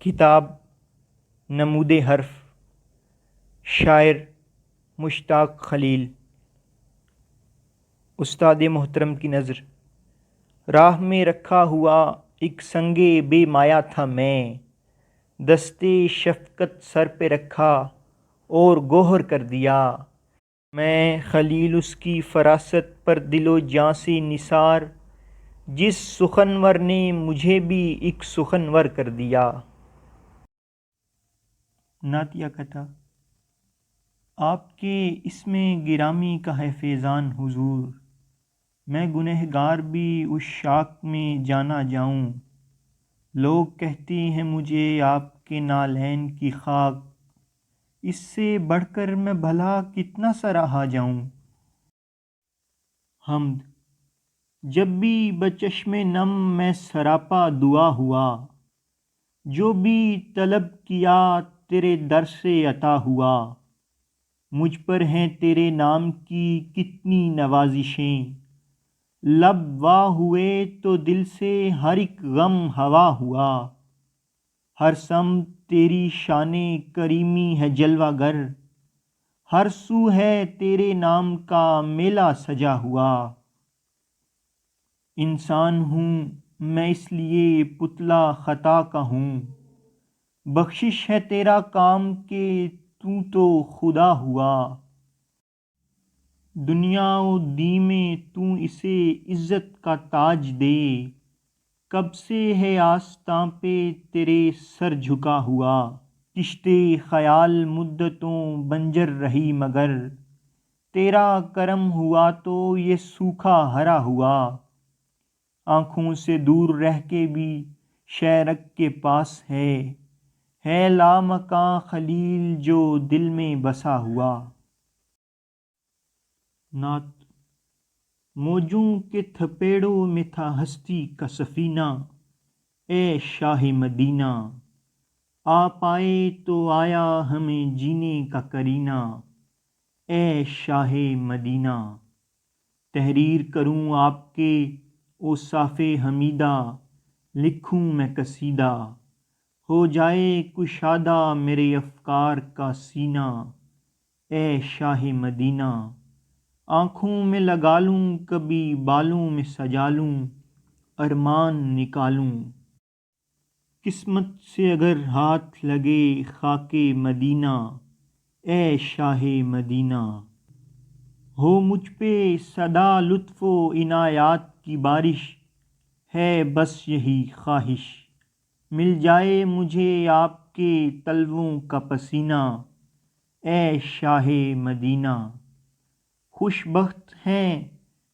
کتاب نمود حرف، شاعر مشتاق خلیل۔ استاد محترم کی نظر۔ راہ میں رکھا ہوا ایک سنگے بے مایا تھا میں، دستے شفقت سر پہ رکھا اور گوہر کر دیا میں خلیل اس کی فراست پر دل و جاں سے نثار، جس سخنور نے مجھے بھی ایک سخنور کر دیا۔ نعتیہ کتھا۔ آپ کے اسم گرامی کا ہے فیضان حضور، میں گنہگار بھی اس شاخ میں جانا جاؤں۔ لوگ کہتے ہیں مجھے آپ کے نالین کی خاک، اس سے بڑھ کر میں بھلا کتنا سراہا جاؤں۔ حمد۔ جب بھی بچشم نم میں سراپا دعا ہوا، جو بھی طلب کیا تیرے در سے عطا ہوا۔ مجھ پر ہیں تیرے نام کی کتنی نوازشیں، لب وا ہوئے تو دل سے ہر ایک غم ہوا ہوا۔ ہر سمت تیری شان کریمی ہے جلوہ گر، ہر سو ہے تیرے نام کا میلہ سجا ہوا۔ انسان ہوں میں اس لیے پتلا خطا کا ہوں، بخشش ہے تیرا کام کہ تو خدا ہوا۔ دنیا و دین میں تو اسے عزت کا تاج دے، کب سے ہے آستاں پہ تیرے سر جھکا ہوا۔ کشتے خیال مدتوں بنجر رہی مگر، تیرا کرم ہوا تو یہ سوکھا ہرا ہوا۔ آنکھوں سے دور رہ کے بھی شیرک کے پاس ہے لامکاں خلیل جو دل میں بسا ہوا۔ نعت۔ موجوں کے تھپیڑوں میں تھا ہستی کا سفینہ، اے شاہ مدینہ۔ آپ آئے تو آیا ہمیں جینے کا کرینہ، اے شاہ مدینہ۔ تحریر کروں آپ کے اوصاف حمیدہ، لکھوں میں قصیدہ، ہو جائے کشادہ میرے افکار کا سینہ، اے شاہ مدینہ۔ آنکھوں میں لگا لوں کبھی بالوں میں سجا لوں، ارمان نکالوں۔ قسمت سے اگر ہاتھ لگے خاک مدینہ، اے شاہ مدینہ۔ ہو مجھ پہ سدا لطف و عنایات کی بارش، ہے بس یہی خواہش، مل جائے مجھے آپ کے تلووں کا پسینہ، اے شاہ مدینہ۔ خوش بخت ہیں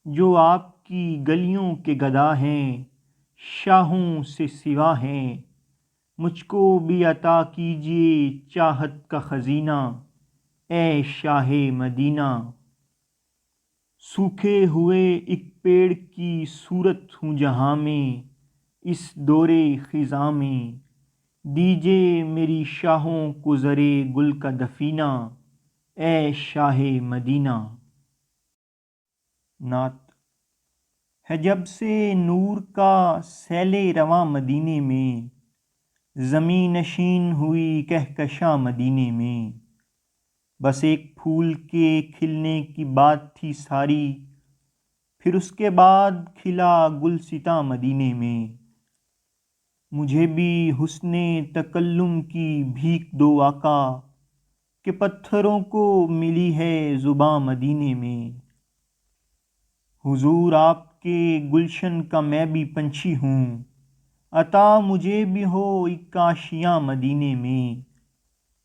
جو آپ کی گلیوں کے گدا ہیں، شاہوں سے سوا ہیں۔ مجھ کو بھی عطا کیجیے چاہت کا خزینہ، اے شاہ مدینہ۔ سوکھے ہوئے ایک پیڑ کی صورت ہوں جہاں میں، اس دور خزاں میں، دیجیے میری شاہوں کو زرِ گل کا دفینہ، اے شاہ مدینہ۔ نعت۔ ہے جب سے نور کا سیل رواں مدینے میں، زمیں نشین ہوئی کہکشاں مدینے میں۔ بس ایک پھول کے کھلنے کی بات تھی ساری، پھر اس کے بعد کھلا گلستاں مدینے میں۔ مجھے بھی حسن تکلم کی بھیک دو آقا، کہ پتھروں کو ملی ہے زباں مدینے میں۔ حضور آپ کے گلشن کا میں بھی پنچھی ہوں، عطا مجھے بھی ہو ایک آشیاں مدینے میں۔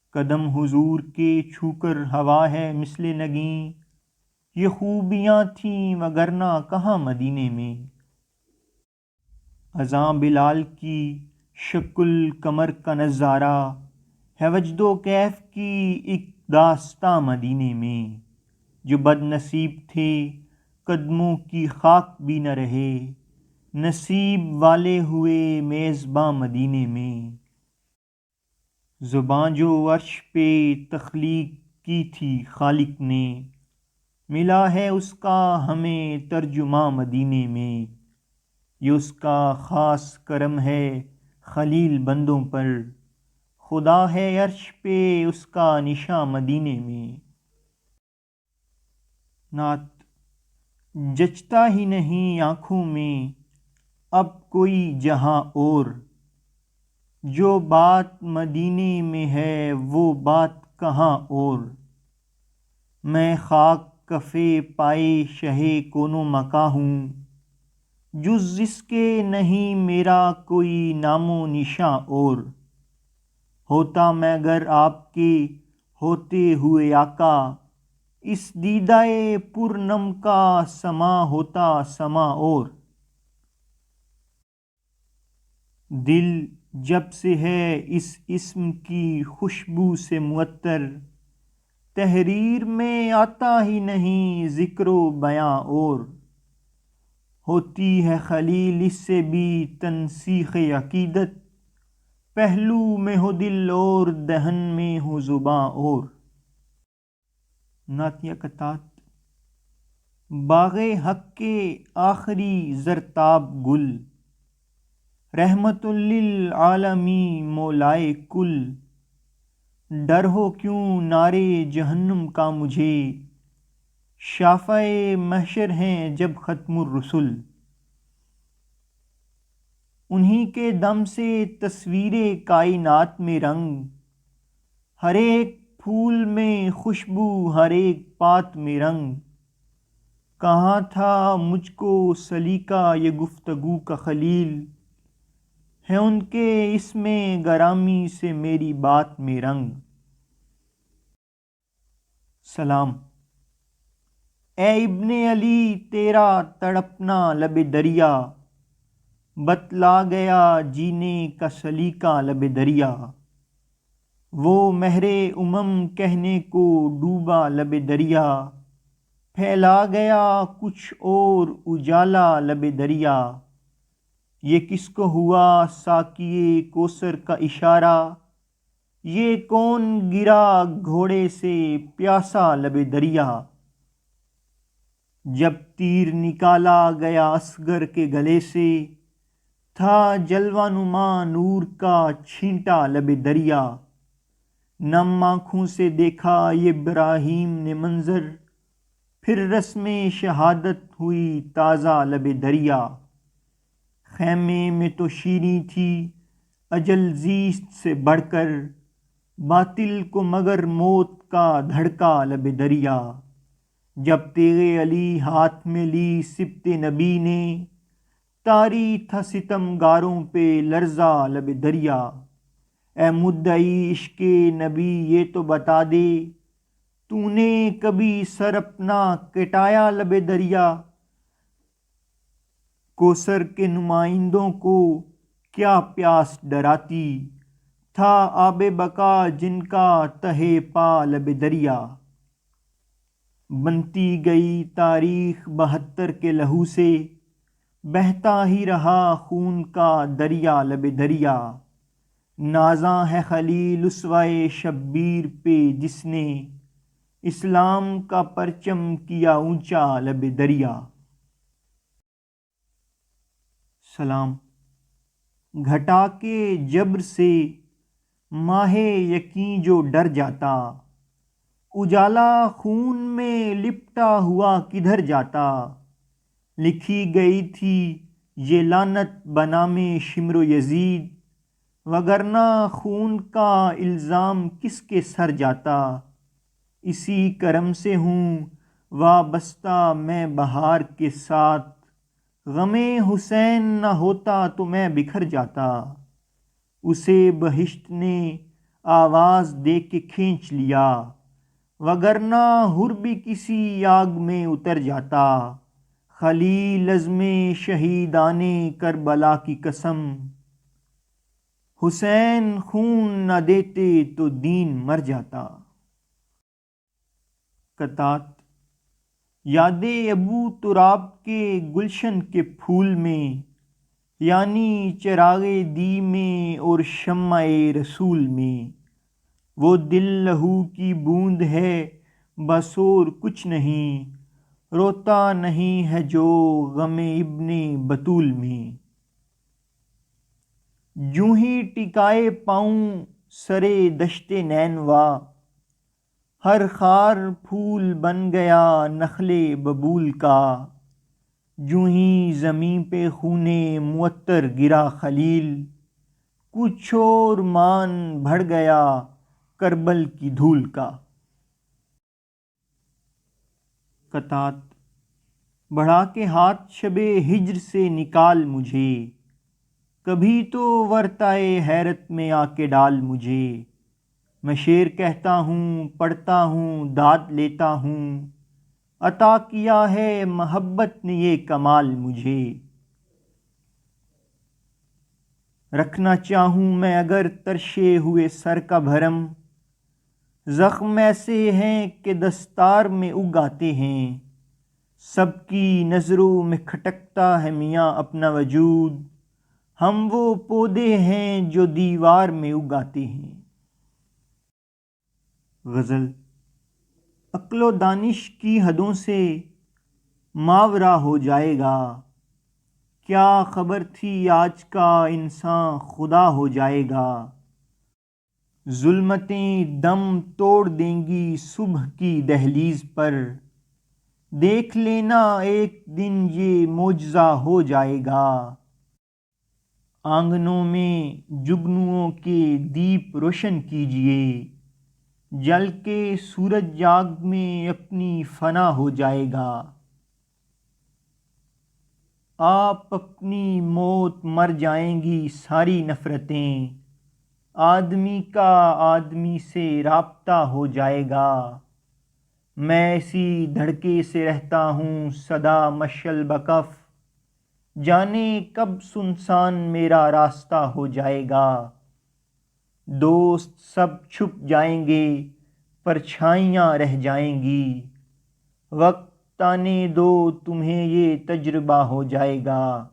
قدم حضور کے چھو کر ہوا ہے مثل نگیں، یہ خوبیاں تھیں وگرنہ کہاں مدینے میں۔ اذاں بلال کی شق القمر کا نظارہ، ہے وجد و کیف کی ایک داستاں مدینے میں۔ جو بد نصیب تھے قدموں کی خاک بھی نہ رہے، نصیب والے ہوئے میزباں مدینے میں۔ زباں جو عرش پہ تخلیق کی تھی خالق نے، ملا ہے اس کا ہمیں ترجماں مدینے میں۔ یہ اس کا خاص کرم ہے خلیل بندوں پر، خدا ہے عرش پہ اس کا نشاں مدینے میں۔ نعت۔ جچتا ہی نہیں آنکھوں میں اب کوئی جہاں اور، جو بات مدینے میں ہے وہ بات کہاں اور۔ میں خاک کفے پائے شہ کون و مکاں ہوں، جز اس کے نہیں میرا کوئی نام و نشاں اور۔ ہوتا میں گر آپ کے ہوتے ہوئے آقا، اس دیدۂ پر نم کا سما ہوتا سما اور۔ دل جب سے ہے اس اسم کی خوشبو سے معطر، تحریر میں آتا ہی نہیں ذکر و بیاں اور۔ ہوتی ہے خلیل اس سے بھی تنسیخ عقیدت، پہلو میں ہو دل اور دہن میں ہو زباں اور۔ نعتیہ قطعات۔ باغ حق کے آخری زرتاب گل، رحمت للعالمیں مولائے کل۔ ڈر ہو کیوں نارے جہنم کا مجھے، شافع محشر ہیں جب ختم الرسل۔ انہی کے دم سے تصویر کائنات میں رنگ، ہر ایک پھول میں خوشبو ہر ایک پات میں رنگ۔ کہاں تھا مجھ کو سلیقہ یہ گفتگو کا خلیل، ہے ان کے اسم گرامی سے میری بات میں رنگ۔ سلام۔ اے ابن علی تیرا تڑپنا لب دریا، بتلا گیا جینے کا سلیقہ لب دریا۔ وہ مہر کہنے کو ڈوبا لب دریا، پھیلا گیا کچھ اور اجالا لب دریا۔ یہ کس کو ہوا ساقیے کوثر کا اشارہ، یہ کون گرا گھوڑے سے پیاسا لب دریا۔ جب تیر نکالا گیا اصغر کے گلے سے، تھا جلوہ نما نور کا چھینٹا لب دریا۔ نم آنکھوں سے دیکھا یہ ابراہیم نے منظر، پھر رسم شہادت ہوئی تازہ لب دریا۔ خیمے میں تو شیریں تھی اجل زیست سے بڑھ کر، باطل کو مگر موت کا دھڑکا لب دریا۔ جب تیغ علی ہاتھ میں لی سبط نبی نے، طاری تھا ستم گاروں پہ لرزا لب دریا۔ اے مدعی عشق نبی یہ تو بتا دے، تو نے کبھی سر اپنا کٹایا لب دریا۔ کوثر کے نمائندوں کو کیا پیاس ڈراتی، تھا آب بقا جن کا تہہ پا لب دریا۔ بنتی گئی تاریخ 72 کے لہو سے، بہتا ہی رہا خون کا دریا لب دریا۔ نازاں ہے خلیل اسوہ شبیر پہ جس نے، اسلام کا پرچم کیا اونچا لب دریا۔ سلام۔ گھٹا کے جبر سے ماہ یقیں جو ڈر جاتا، اجالا خون میں لپٹا ہوا کدھر جاتا۔ لکھی گئی تھی یہ لعنت بنام شمر و یزید، وگرنہ خون کا الزام کس کے سر جاتا۔ اسی کرم سے ہوں وابستہ میں بہار کے ساتھ، غم حسین نہ ہوتا تو میں بکھر جاتا۔ اسے بہشت نے آواز دے کے کھینچ لیا، وگرنہ حر بھی کسی آگ میں اتر جاتا۔ خلیل عزم شہیدان کربلا کی قسم، حسین خون نہ دیتے تو دین مر جاتا۔ قطعات۔ یاد ابو تراب کے گلشن کے پھول میں، یعنی چراغ دی میں اور شمع رسول میں، وہ دل لہو کی بوند ہے بس اور کچھ نہیں، روتا نہیں ہے جو غم ابن بطول میں۔ جوں ہی ٹکائے پاؤں سرے دشت نینوا، ہر خار پھول بن گیا نخل ببول کا، جوں ہی زمیں پہ خونے معطر گرا خلیل، کچھ اور مان بڑھ گیا کربل کی دھول کا۔ قطعات: بڑھا کے ہاتھ شب ہجر سے نکال مجھے، کبھی تو ورطائے حیرت میں آ کے ڈال مجھے، میں شعر کہتا ہوں، پڑھتا ہوں، داد لیتا ہوں، عطا کیا ہے محبت نے یہ کمال مجھے۔ رکھنا چاہوں میں اگر ترشے ہوئے سر کا بھرم، زخم ایسے ہیں کہ دستار میں اگاتے ہیں، سب کی نظروں میں کھٹکتا ہے میاں اپنا وجود، ہم وہ پودے ہیں جو دیوار میں اگاتے ہیں۔ غزل: عقل و دانش کی حدوں سے ماورا ہو جائے گا، کیا خبر تھی آج کا انسان خدا ہو جائے گا، ظلمتیں دم توڑ دیں گی صبح کی دہلیز پر، دیکھ لینا ایک دن یہ معجزہ ہو جائے گا، آنگنوں میں جگنوؤں کے دیپ روشن کیجئے، جل کے سورج جاگ میں اپنی فنا ہو جائے گا، آپ اپنی موت مر جائیں گی ساری نفرتیں، آدمی کا آدمی سے رابطہ ہو جائے گا، میں اسی دھڑکے سے رہتا ہوں سدا مشعل بکف، جانے کب سنسان میرا راستہ ہو جائے گا، دوست سب چھپ جائیں گے پرچھائیاں رہ جائیں گی، وقت آنے دو تمہیں یہ تجربہ ہو جائے گا،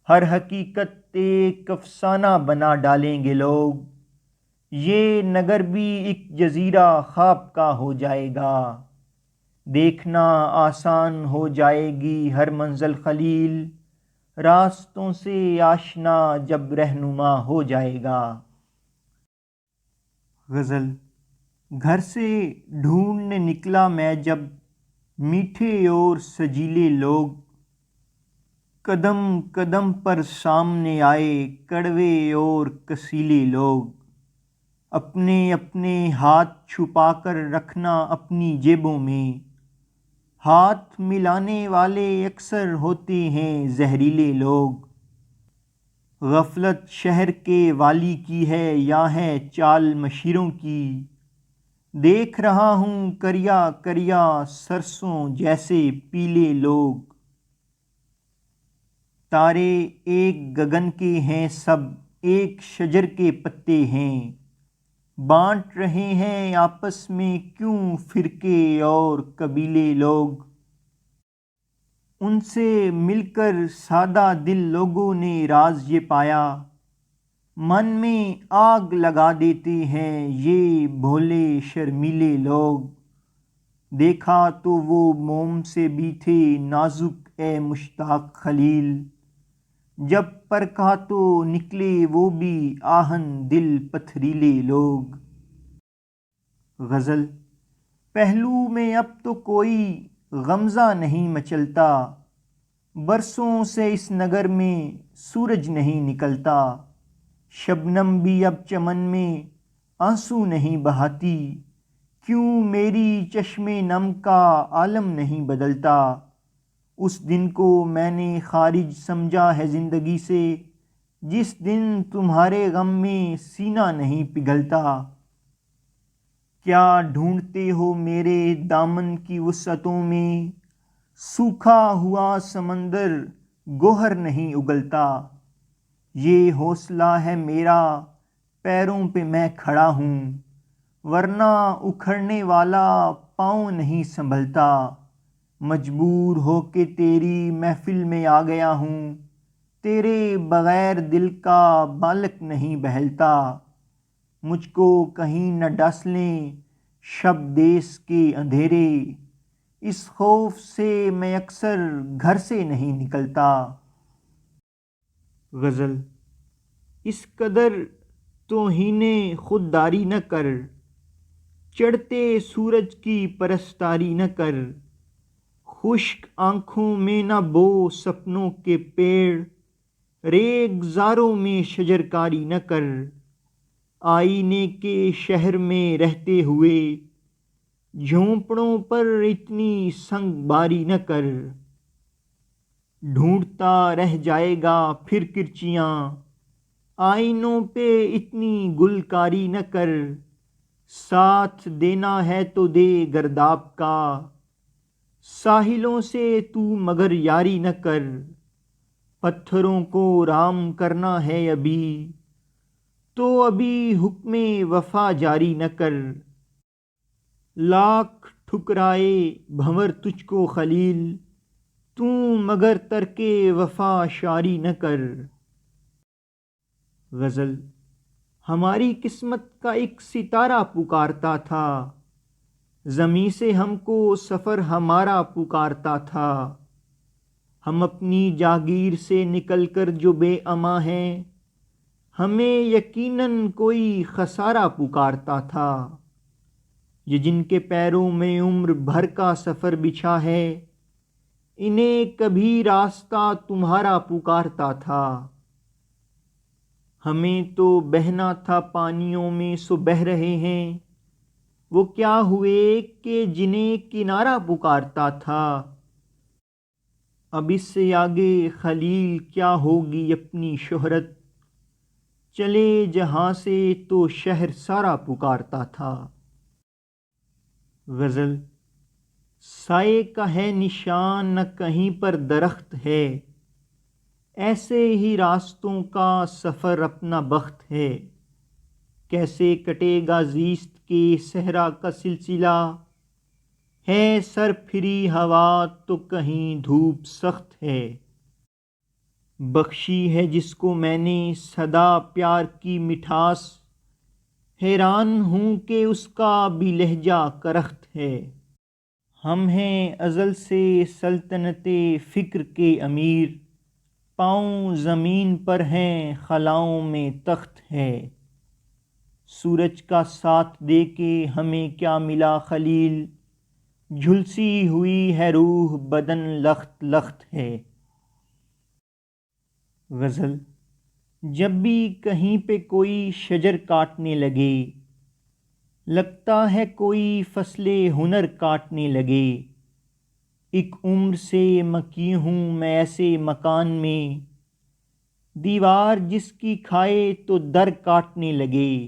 ہر حقیقت ایک افسانہ بنا ڈالیں گے لوگ، یہ نگر بھی ایک جزیرہ خواب کا ہو جائے گا، دیکھنا آسان ہو جائے گی ہر منزل خلیل، راستوں سے آشنا جب رہنما ہو جائے گا۔ غزل: گھر سے ڈھونڈنے نکلا میں جب میٹھے اور سجیلے لوگ، قدم قدم پر سامنے آئے کڑوے اور کسیلے لوگ، اپنے اپنے ہاتھ چھپا کر رکھنا اپنی جیبوں میں، ہاتھ ملانے والے اکثر ہوتے ہیں زہریلے لوگ، غفلت شہر کے والی کی ہے یا ہے چال مشیروں کی، دیکھ رہا ہوں کریا کریا سرسوں جیسے پیلے لوگ، تارے ایک گگن کے ہیں سب ایک شجر کے پتے ہیں، بانٹ رہے ہیں آپس میں کیوں فرقے اور قبیلے لوگ، ان سے مل کر سادہ دل لوگوں نے راز یہ پایا، من میں آگ لگا دیتے ہیں یہ بھولے شرمیلے لوگ، دیکھا تو وہ موم سے بھی تھے نازک اے مشتاق خلیل، جب پرکھا تو نکلے وہ بھی آہن دل پتھریلے لوگ۔ غزل: پہلو میں اب تو کوئی غمزہ نہیں مچلتا، برسوں سے اس نگر میں سورج نہیں نکلتا، شبنم بھی اب چمن میں آنسو نہیں بہاتی، کیوں میری چشم نم کا عالم نہیں بدلتا، اس دن کو میں نے خارج سمجھا ہے زندگی سے، جس دن تمہارے غم میں سینہ نہیں پگھلتا، کیا ڈھونڈتے ہو میرے دامن کی وسعتوں میں، سوکھا ہوا سمندر گوہر نہیں اگلتا، یہ حوصلہ ہے میرا پیروں پہ میں کھڑا ہوں، ورنہ اکھڑنے والا پاؤں نہیں سنبھلتا، مجبور ہو کے تیری محفل میں آ گیا ہوں، تیرے بغیر دل کا بالک نہیں بہلتا، مجھ کو کہیں نہ ڈاسلیں شب دیس کے اندھیرے، اس خوف سے میں اکثر گھر سے نہیں نکلتا۔ غزل: اس قدر توہین خودداری نہ کر، چڑھتے سورج کی پرستاری نہ کر، خشک آنکھوں میں نہ بو سپنوں کے پیڑ، ریگ زاروں میں شجرکاری نہ کر، آئینے کے شہر میں رہتے ہوئے جھونپڑوں پر اتنی سنگ باری نہ کر، ڈھونڈتا رہ جائے گا پھر کرچیاں، آئینوں پہ اتنی گلکاری نہ کر، ساتھ دینا ہے تو دے گرداب کا، ساحلوں سے تو مگر یاری نہ کر، پتھروں کو رام کرنا ہے ابھی تو ابھی حکم وفا جاری نہ کر، لاکھ ٹھکرائے بھنور تجھ کو خلیل، تو مگر ترک وفا شاری نہ کر۔ غزل۔ ہماری قسمت کا ایک ستارہ پکارتا تھا، زمیں سے ہم کو سفر ہمارا پکارتا تھا، ہم اپنی جاگیر سے نکل کر جو بے امان ہیں، ہمیں یقیناً کوئی خسارہ پکارتا تھا، یہ جن کے پیروں میں عمر بھر کا سفر بچھا ہے، انہیں کبھی راستہ تمہارا پکارتا تھا، ہمیں تو بہنا تھا پانیوں میں سو بہہ رہے ہیں، وہ کیا ہوئے کہ جنہیں کنارہ پکارتا تھا، اب اس سے آگے خلیل کیا ہوگی اپنی شہرت، چلے جہاں سے تو شہر سارا پکارتا تھا۔ غزل۔ سائے کا ہے نشان نہ کہیں پر درخت ہے، ایسے ہی راستوں کا سفر اپنا بخت ہے، کیسے کٹے گا زیست کے صحرا کا سلسلہ، ہے سر پھری ہوا تو کہیں دھوپ سخت ہے، بخشی ہے جس کو میں نے صدا پیار کی مٹھاس، حیران ہوں کہ اس کا بھی لہجہ کرخت ہے، ہم ہیں ازل سے سلطنت فکر کے امیر، پاؤں زمین پر ہیں خلاؤں میں تخت ہے، سورج کا ساتھ دے کے ہمیں کیا ملا خلیل، جھلسی ہوئی ہے روح بدن لخت لخت ہے۔ غزل۔ جب بھی کہیں پہ کوئی شجر کاٹنے لگے، لگتا ہے کوئی فصل ہنر کاٹنے لگے، ایک عمر سے مکی ہوں میں ایسے مکان میں، دیوار جس کی کھائے تو در کاٹنے لگے،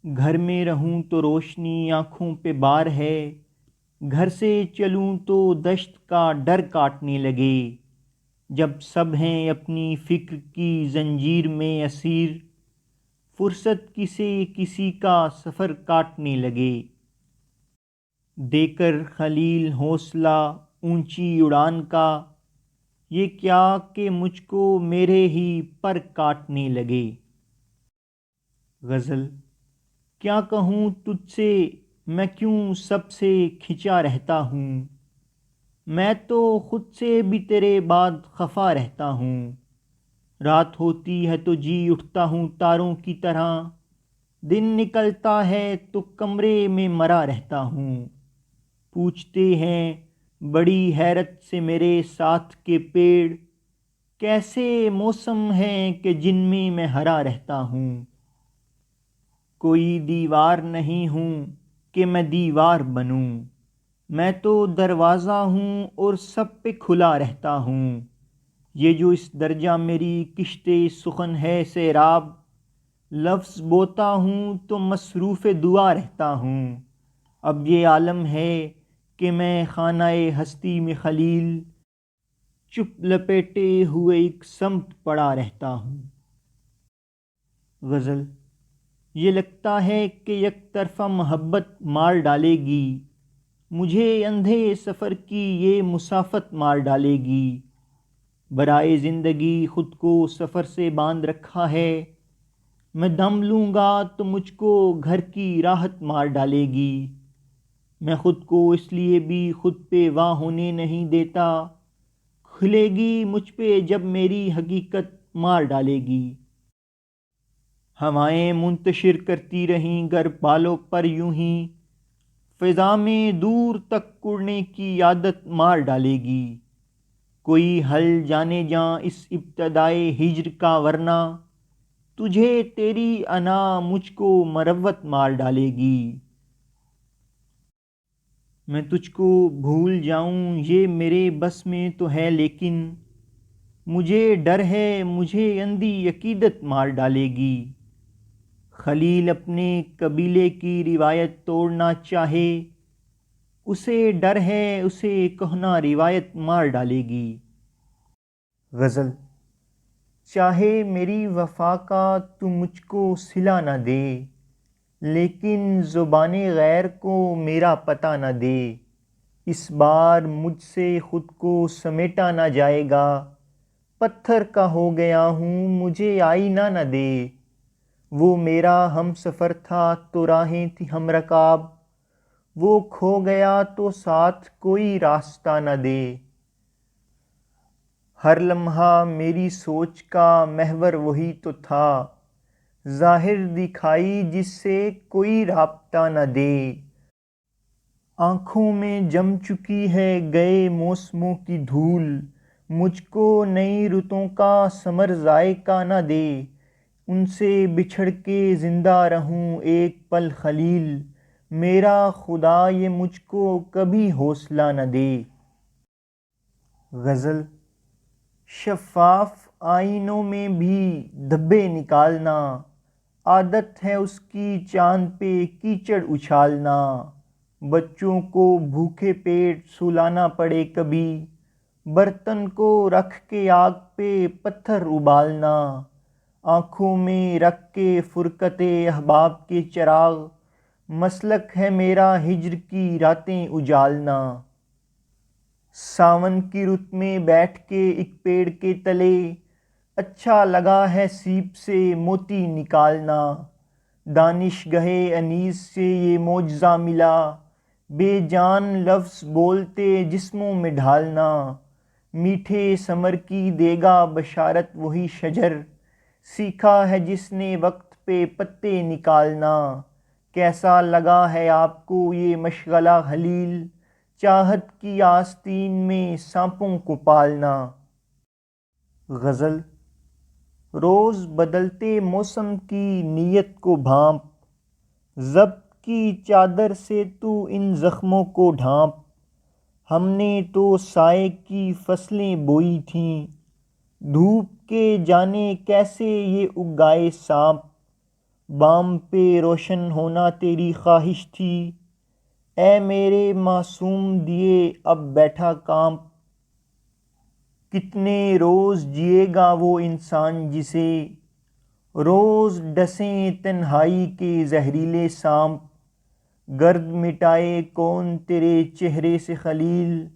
گھر میں رہوں تو روشنی آنکھوں پہ بار ہے، گھر سے چلوں تو دشت کا ڈر کاٹنے لگے، جب سب ہیں اپنی فکر کی زنجیر میں اسیر، فرصت کسے کسی کا سفر کاٹنے لگے، دے کر خلیل حوصلہ اونچی اڑان کا، یہ کیا کہ مجھ کو میرے ہی پر کاٹنے لگے۔ غزل۔ کیا کہوں تجھ سے میں کیوں سب سے کھنچا رہتا ہوں، میں تو خود سے بھی تیرے بعد خفا رہتا ہوں، رات ہوتی ہے تو جی اٹھتا ہوں تاروں کی طرح، دن نکلتا ہے تو کمرے میں مرا رہتا ہوں، پوچھتے ہیں بڑی حیرت سے میرے ساتھ کے پیڑ، کیسے موسم ہیں کہ جن میں ہرا رہتا ہوں، کوئی دیوار نہیں ہوں کہ میں دیوار بنوں، میں تو دروازہ ہوں اور سب پہ کھلا رہتا ہوں، یہ جو اس درجہ میری کشتے سخن ہے سیراب، لفظ بوتا ہوں تو مصروف دعا رہتا ہوں، اب یہ عالم ہے کہ میں خانہ ہستی میں خلیل، چپ لپیٹے ہوئے ایک سمت پڑا رہتا ہوں۔ غزل۔ یہ لگتا ہے کہ یک طرفہ محبت مار ڈالے گی، مجھے اندھے سفر کی یہ مسافت مار ڈالے گی، برائے زندگی خود کو سفر سے باندھ رکھا ہے، میں دم لوں گا تو مجھ کو گھر کی راحت مار ڈالے گی، میں خود کو اس لیے بھی خود پہ واں ہونے نہیں دیتا، کھلے گی مجھ پہ جب میری حقیقت مار ڈالے گی۔ ہوائیں منتشر کرتی رہیں گر بالوں پر یوں ہی، فضا میں دور تک اڑنے کی عادت مار ڈالے گی۔ کوئی حل جانے جاں اس ابتدائے ہجر کا، ورنہ تجھے تیری انا مجھ کو مروت مار ڈالے گی۔ میں تجھ کو بھول جاؤں یہ میرے بس میں تو ہے، لیکن مجھے ڈر ہے مجھے اندھی عقیدت مار ڈالے گی۔ خلیل اپنے قبیلے کی روایت توڑنا چاہے، اسے ڈر ہے اسے کہنا روایت مار ڈالے گی۔ غزل۔ چاہے میری وفا کا تو مجھ کو صلہ نہ دے، لیکن زبان غیر کو میرا پتہ نہ دے۔ اس بار مجھ سے خود کو سمیٹا نہ جائے گا، پتھر کا ہو گیا ہوں مجھے آئینہ نہ دے۔ وہ میرا ہم سفر تھا تو راہیں تھی ہم رکاب، وہ کھو گیا تو ساتھ کوئی راستہ نہ دے۔ ہر لمحہ میری سوچ کا محور وہی تو تھا، ظاہر دکھائی جس سے کوئی رابطہ نہ دے۔ آنکھوں میں جم چکی ہے گئے موسموں کی دھول، مجھ کو نئی رتوں کا ثمر ذائقہ نہ دے۔ ان سے بچھڑ کے زندہ رہوں ایک پل خلیل، میرا خدا یہ مجھ کو کبھی حوصلہ نہ دے۔ غزل۔ شفاف آئینوں میں بھی دھبے نکالنا، عادت ہے اس کی چاند پہ کیچڑ اچھالنا۔ بچوں کو بھوکے پیٹ سلانا پڑے کبھی، برتن کو رکھ کے آگ پہ پتھر ابالنا۔ آنکھوں میں رکھ کے فرقت احباب کے چراغ، مسلک ہے میرا ہجر کی راتیں اجالنا۔ ساون کی رت میں بیٹھ کے ایک پیڑ کے تلے، اچھا لگا ہے سیپ سے موتی نکالنا۔ دانش گاہ انیس سے یہ معجزہ ملا، بے جان لفظ بولتے جسموں میں ڈھالنا۔ میٹھے ثمر کی دے گا بشارت وہی شجر، سیکھا ہے جس نے وقت پہ پتے نکالنا۔ کیسا لگا ہے آپ کو یہ مشغلہ خلیل، چاہت کی آستین میں سانپوں کو پالنا۔ غزل۔ روز بدلتے موسم کی نیت کو بھانپ، ضبط کی چادر سے تو ان زخموں کو ڈھانپ۔ ہم نے تو سائے کی فصلیں بوئی تھیں، دھوپ کے جانے کیسے یہ اگائے سانپ۔ بام پہ روشن ہونا تیری خواہش تھی، اے میرے معصوم دیے اب بیٹھا کانپ۔ کتنے روز جیے گا وہ انسان جسے روز ڈسیں تنہائی کے زہریلے سانپ۔ گرد مٹائے کون تیرے چہرے سے خلیل،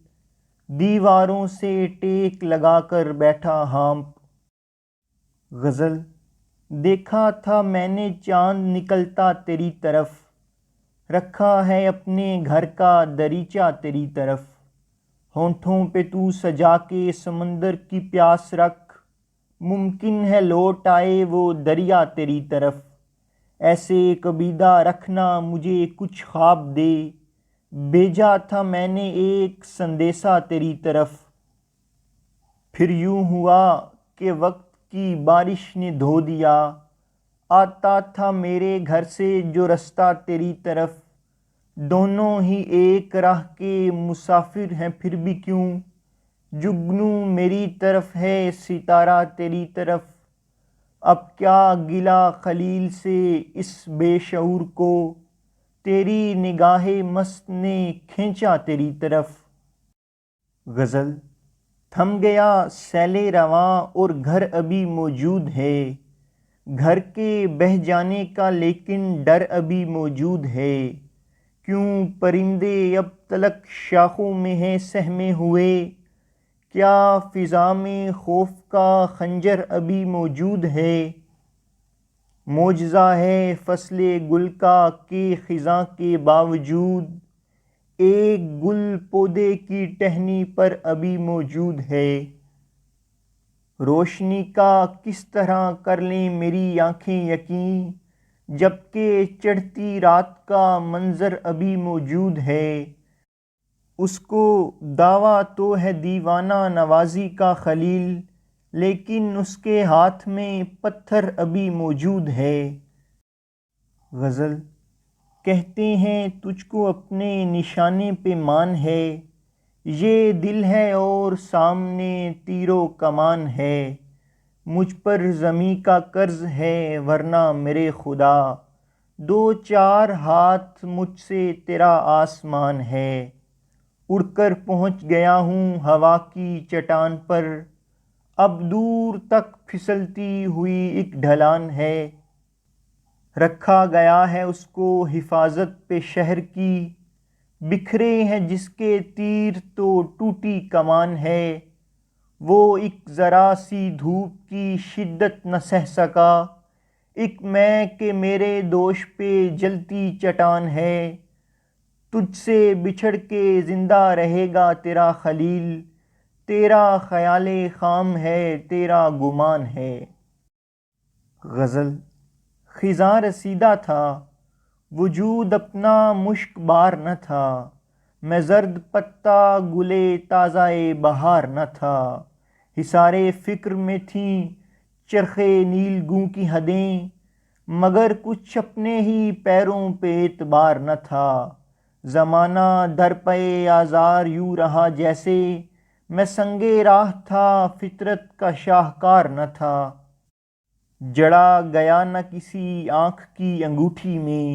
دیواروں سے ٹیک لگا کر بیٹھا ہانپ۔ غزل۔ دیکھا تھا میں نے چاند نکلتا تیری طرف، رکھا ہے اپنے گھر کا دریچہ تیری طرف۔ ہونٹوں پہ تو سجا کے سمندر کی پیاس رکھ، ممکن ہے لوٹ آئے وہ دریا تیری طرف۔ ایسے کبیدہ رکھنا مجھے کچھ خواب دے، بھیجا تھا میں نے ایک سندیسہ تیری طرف۔ پھر یوں ہوا کہ وقت کی بارش نے دھو دیا، آتا تھا میرے گھر سے جو رستہ تیری طرف۔ دونوں ہی ایک راہ کے مسافر ہیں پھر بھی کیوں، جگنو میری طرف ہے ستارہ تیری طرف۔ اب کیا گلہ خلیل سے اس بے شعور کو، تیری نگاہ مست نے کھینچا تیری طرف۔ غزل۔ تھم گیا سیل رواں اور گھر ابھی موجود ہے، گھر کے بہہ جانے کا لیکن ڈر ابھی موجود ہے۔ کیوں پرندے اب تلک شاخوں میں ہیں سہمے ہوئے، کیا فضا میں خوف کا خنجر ابھی موجود ہے۔ معجزہ ہے فصل گل کا کہ خزاں کے باوجود، ایک گل پودے کی ٹہنی پر ابھی موجود ہے۔ روشنی کا کس طرح کر لیں میری آنکھیں یقین، جبکہ چڑھتی رات کا منظر ابھی موجود ہے۔ اس کو دعویٰ تو ہے دیوانہ نوازی کا خلیل، لیکن اس کے ہاتھ میں پتھر ابھی موجود ہے۔ غزل: کہتے ہیں تجھ کو اپنے نشانے پہ مان ہے، یہ دل ہے اور سامنے تیر و کمان ہے۔ مجھ پر زمیں کا قرض ہے ورنہ میرے خدا، دو چار ہاتھ مجھ سے تیرا آسمان ہے۔ اڑ کر پہنچ گیا ہوں ہوا کی چٹان پر، اب دور تک پھسلتی ہوئی ایک ڈھلان ہے۔ رکھا گیا ہے اس کو حفاظت پہ شہر کی، بکھرے ہیں جس کے تیر تو ٹوٹی کمان ہے۔ وہ ایک ذرا سی دھوپ کی شدت نہ سہ سکا، ایک میں کہ میرے دوش پہ جلتی چٹان ہے۔ تجھ سے بچھڑ کے زندہ رہے گا تیرا خلیل، تیرا خیال خام ہے تیرا گمان ہے۔ غزل: خزاں رسیدہ تھا، وجود اپنا مشک بار نہ تھا، میں زرد پتہ گلے تازہ بہار نہ تھا۔ حصار فکر میں تھیں چرخ نیل گوں کی حدیں، مگر کچھ اپنے ہی پیروں پہ اعتبار نہ تھا۔ زمانہ در پہ آزار یوں رہا جیسے میں سنگے راہ تھا، فطرت کا شاہکار نہ تھا۔ جڑا گیا نہ کسی آنکھ کی انگوٹھی میں،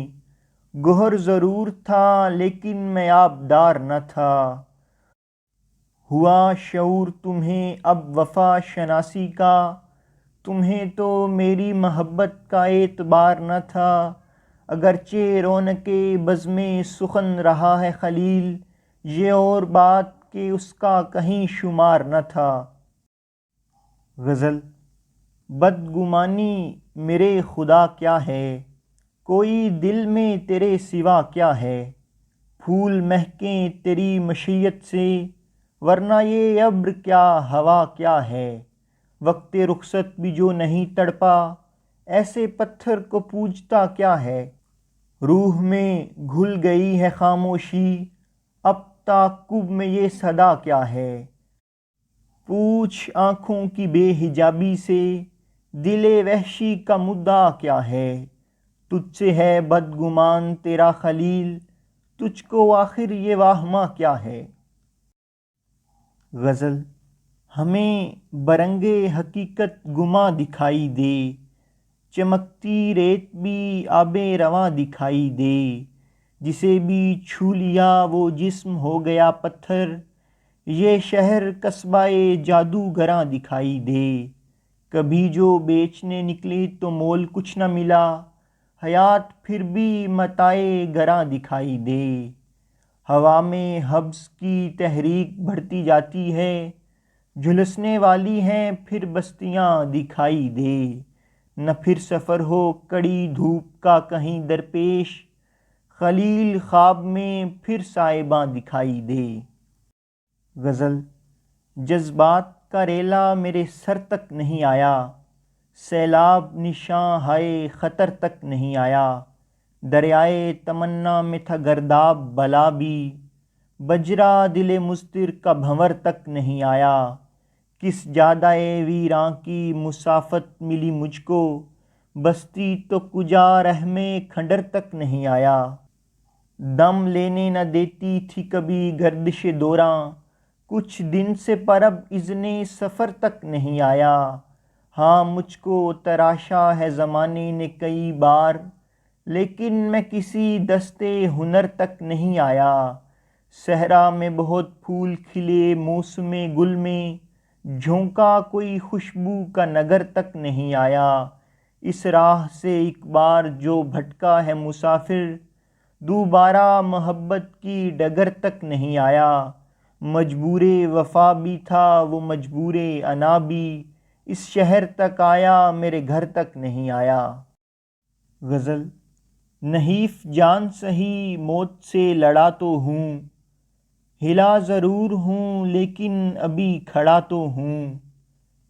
گوہر ضرور تھا لیکن میں آبدار نہ تھا۔ ہوا شعور تمہیں اب وفا شناسی کا، تمہیں تو میری محبت کا اعتبار نہ تھا۔ اگرچہ رونق بزم سخن رہا ہے خلیل، یہ اور بات کہ اس کا کہیں شمار نہ تھا۔ غزل: بدگمانی میرے خدا کیا ہے، کوئی دل میں تیرے سوا کیا ہے۔ پھول مہکیں تیری مشیت سے، ورنہ یہ ابر کیا ہوا کیا ہے۔ وقت رخصت بھی جو نہیں تڑپا، ایسے پتھر کو پوجتا کیا ہے۔ روح میں گھل گئی ہے خاموشی، اب تعاقب میں یہ صدا کیا ہے۔ پوچھ آنکھوں کی بے حجابی سے، دل وحشی کا مدعا کیا ہے۔ تجھ سے ہے بدگمان تیرا خلیل، تجھ کو آخر یہ واہمہ کیا ہے۔ غزل: ہمیں برنگ حقیقت گماں دکھائی دے، چمکتی ریت بھی آب رواں دکھائی دے۔ جسے بھی چھو لیا وہ جسم ہو گیا پتھر، یہ شہر قصبہ جادوگراں دکھائی دے۔ کبھی جو بیچنے نکلی تو مول کچھ نہ ملا، حیات پھر بھی متاع گراں دکھائی دے۔ ہوا میں حبس کی تحریک بڑھتی جاتی ہے، جھلسنے والی ہیں پھر بستیاں دکھائی دے۔ نہ پھر سفر ہو کڑی دھوپ کا کہیں درپیش، خلیل خواب میں پھر سائباں دکھائی دے۔ غزل: جذبات کا ریلا میرے سر تک نہیں آیا، سیلاب نشاں ہائے خطر تک نہیں آیا۔ دریائے تمنا میں تھا گرداب بلا بھی، بجرا دل مضطر کا بھنور تک نہیں آیا۔ کس جادہ ویراں کی مسافت ملی مجھ کو، بستی تو کجا رحم کھنڈر تک نہیں آیا۔ دم لینے نہ دیتی تھی کبھی گردش دوراں، کچھ دن سے پر اب اذن سفر تک نہیں آیا۔ ہاں مجھ کو تراشا ہے زمانے نے کئی بار، لیکن میں کسی دستے ہنر تک نہیں آیا۔ صحرا میں بہت پھول کھلے موسم گل میں، جھونکا کوئی خوشبو کا نگر تک نہیں آیا۔ اس راہ سے ایک بار جو بھٹکا ہے مسافر، دوبارہ محبت کی ڈگر تک نہیں آیا۔ مجبور وفا بھی تھا وہ مجبور انا بھی، اس شہر تک آیا میرے گھر تک نہیں آیا۔ غزل: نحیف جان سہی موت سے لڑا تو ہوں، ہلا ضرور ہوں لیکن ابھی کھڑا تو ہوں۔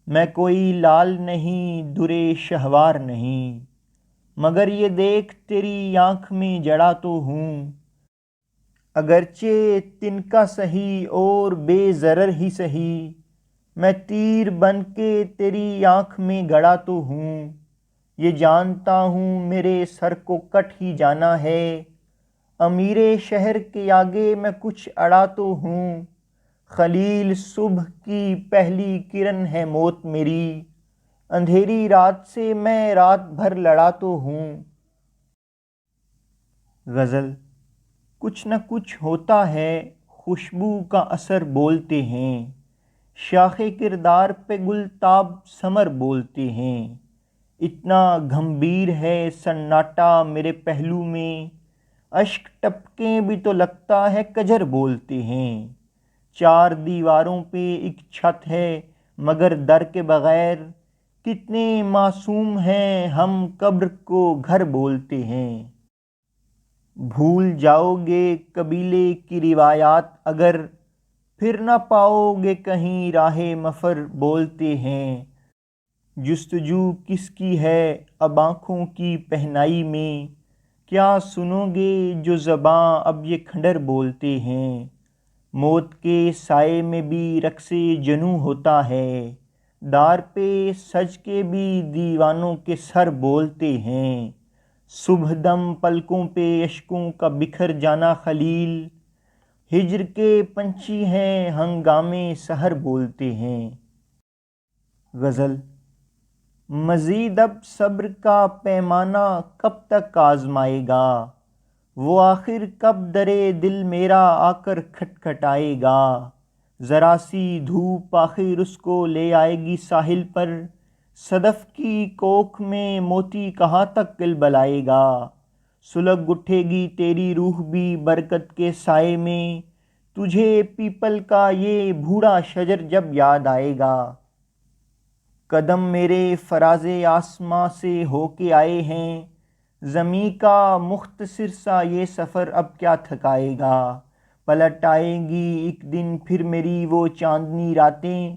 میں کوئی لال نہیں درے شہوار نہیں، مگر یہ دیکھ تیری آنکھ میں جڑا تو ہوں، اگرچہ تنکا سہی اور بے ضرر ہی سہی، میں تیر بن کے تیری آنکھ میں گڑا تو ہوں، یہ جانتا ہوں میرے سر کو کٹ ہی جانا ہے، امیر شہر کے آگے میں کچھ اڑا تو ہوں، خلیل صبح کی پہلی کرن ہے موت میری، اندھیری رات سے میں رات بھر لڑا تو ہوں۔ غزل۔ کچھ نہ کچھ ہوتا ہے، خوشبو کا اثر بولتے ہیں، شاخ کردار پہ گلتاب ثمر بولتے ہیں، اتنا گھمبیر ہے سناٹا میرے پہلو میں، اشک ٹپکیں بھی تو لگتا ہے کجر بولتے ہیں، چار دیواروں پہ ایک چھت ہے مگر در کے بغیر، کتنے معصوم ہیں ہم قبر کو گھر بولتے ہیں، بھول جاؤ گے قبیلے کی روایات اگر، پھر نہ پاؤ گے کہیں راہ مفر بولتے ہیں، جستجو کس کی ہے اب آنکھوں کی پہنائی میں، کیا سنو گے جو زباں اب یہ کھنڈر بولتے ہیں، موت کے سائے میں بھی رقص جنوں ہوتا ہے، دار پہ سج کے بھی دیوانوں کے سر بولتے ہیں، صبح دم پلکوں پہ اشکوں کا بکھر جانا خلیل، ہجر کے پنچھی ہیں ہنگامے سحر بولتے ہیں۔ غزل۔ مزید اب صبر کا پیمانہ کب تک آزمائے گا، وہ آخر کب درے دل میرا آ کر کھٹکھٹائے گا، ذرا سی دھوپ آخر اس کو لے آئے گی ساحل پر، صدف کی کوکھ میں موتی کہاں تک کلبلائے گا، سلگ اٹھے گی تیری روح بھی برکت کے سائے میں، تجھے پیپل کا یہ بوڑھا شجر جب یاد آئے گا، قدم میرے فراز آسماں سے ہو کے آئے ہیں، زمیں کا مختصر سا یہ سفر اب کیا تھکائے گا، پلٹ آئیں گی ایک دن پھر میری وہ چاندنی راتیں،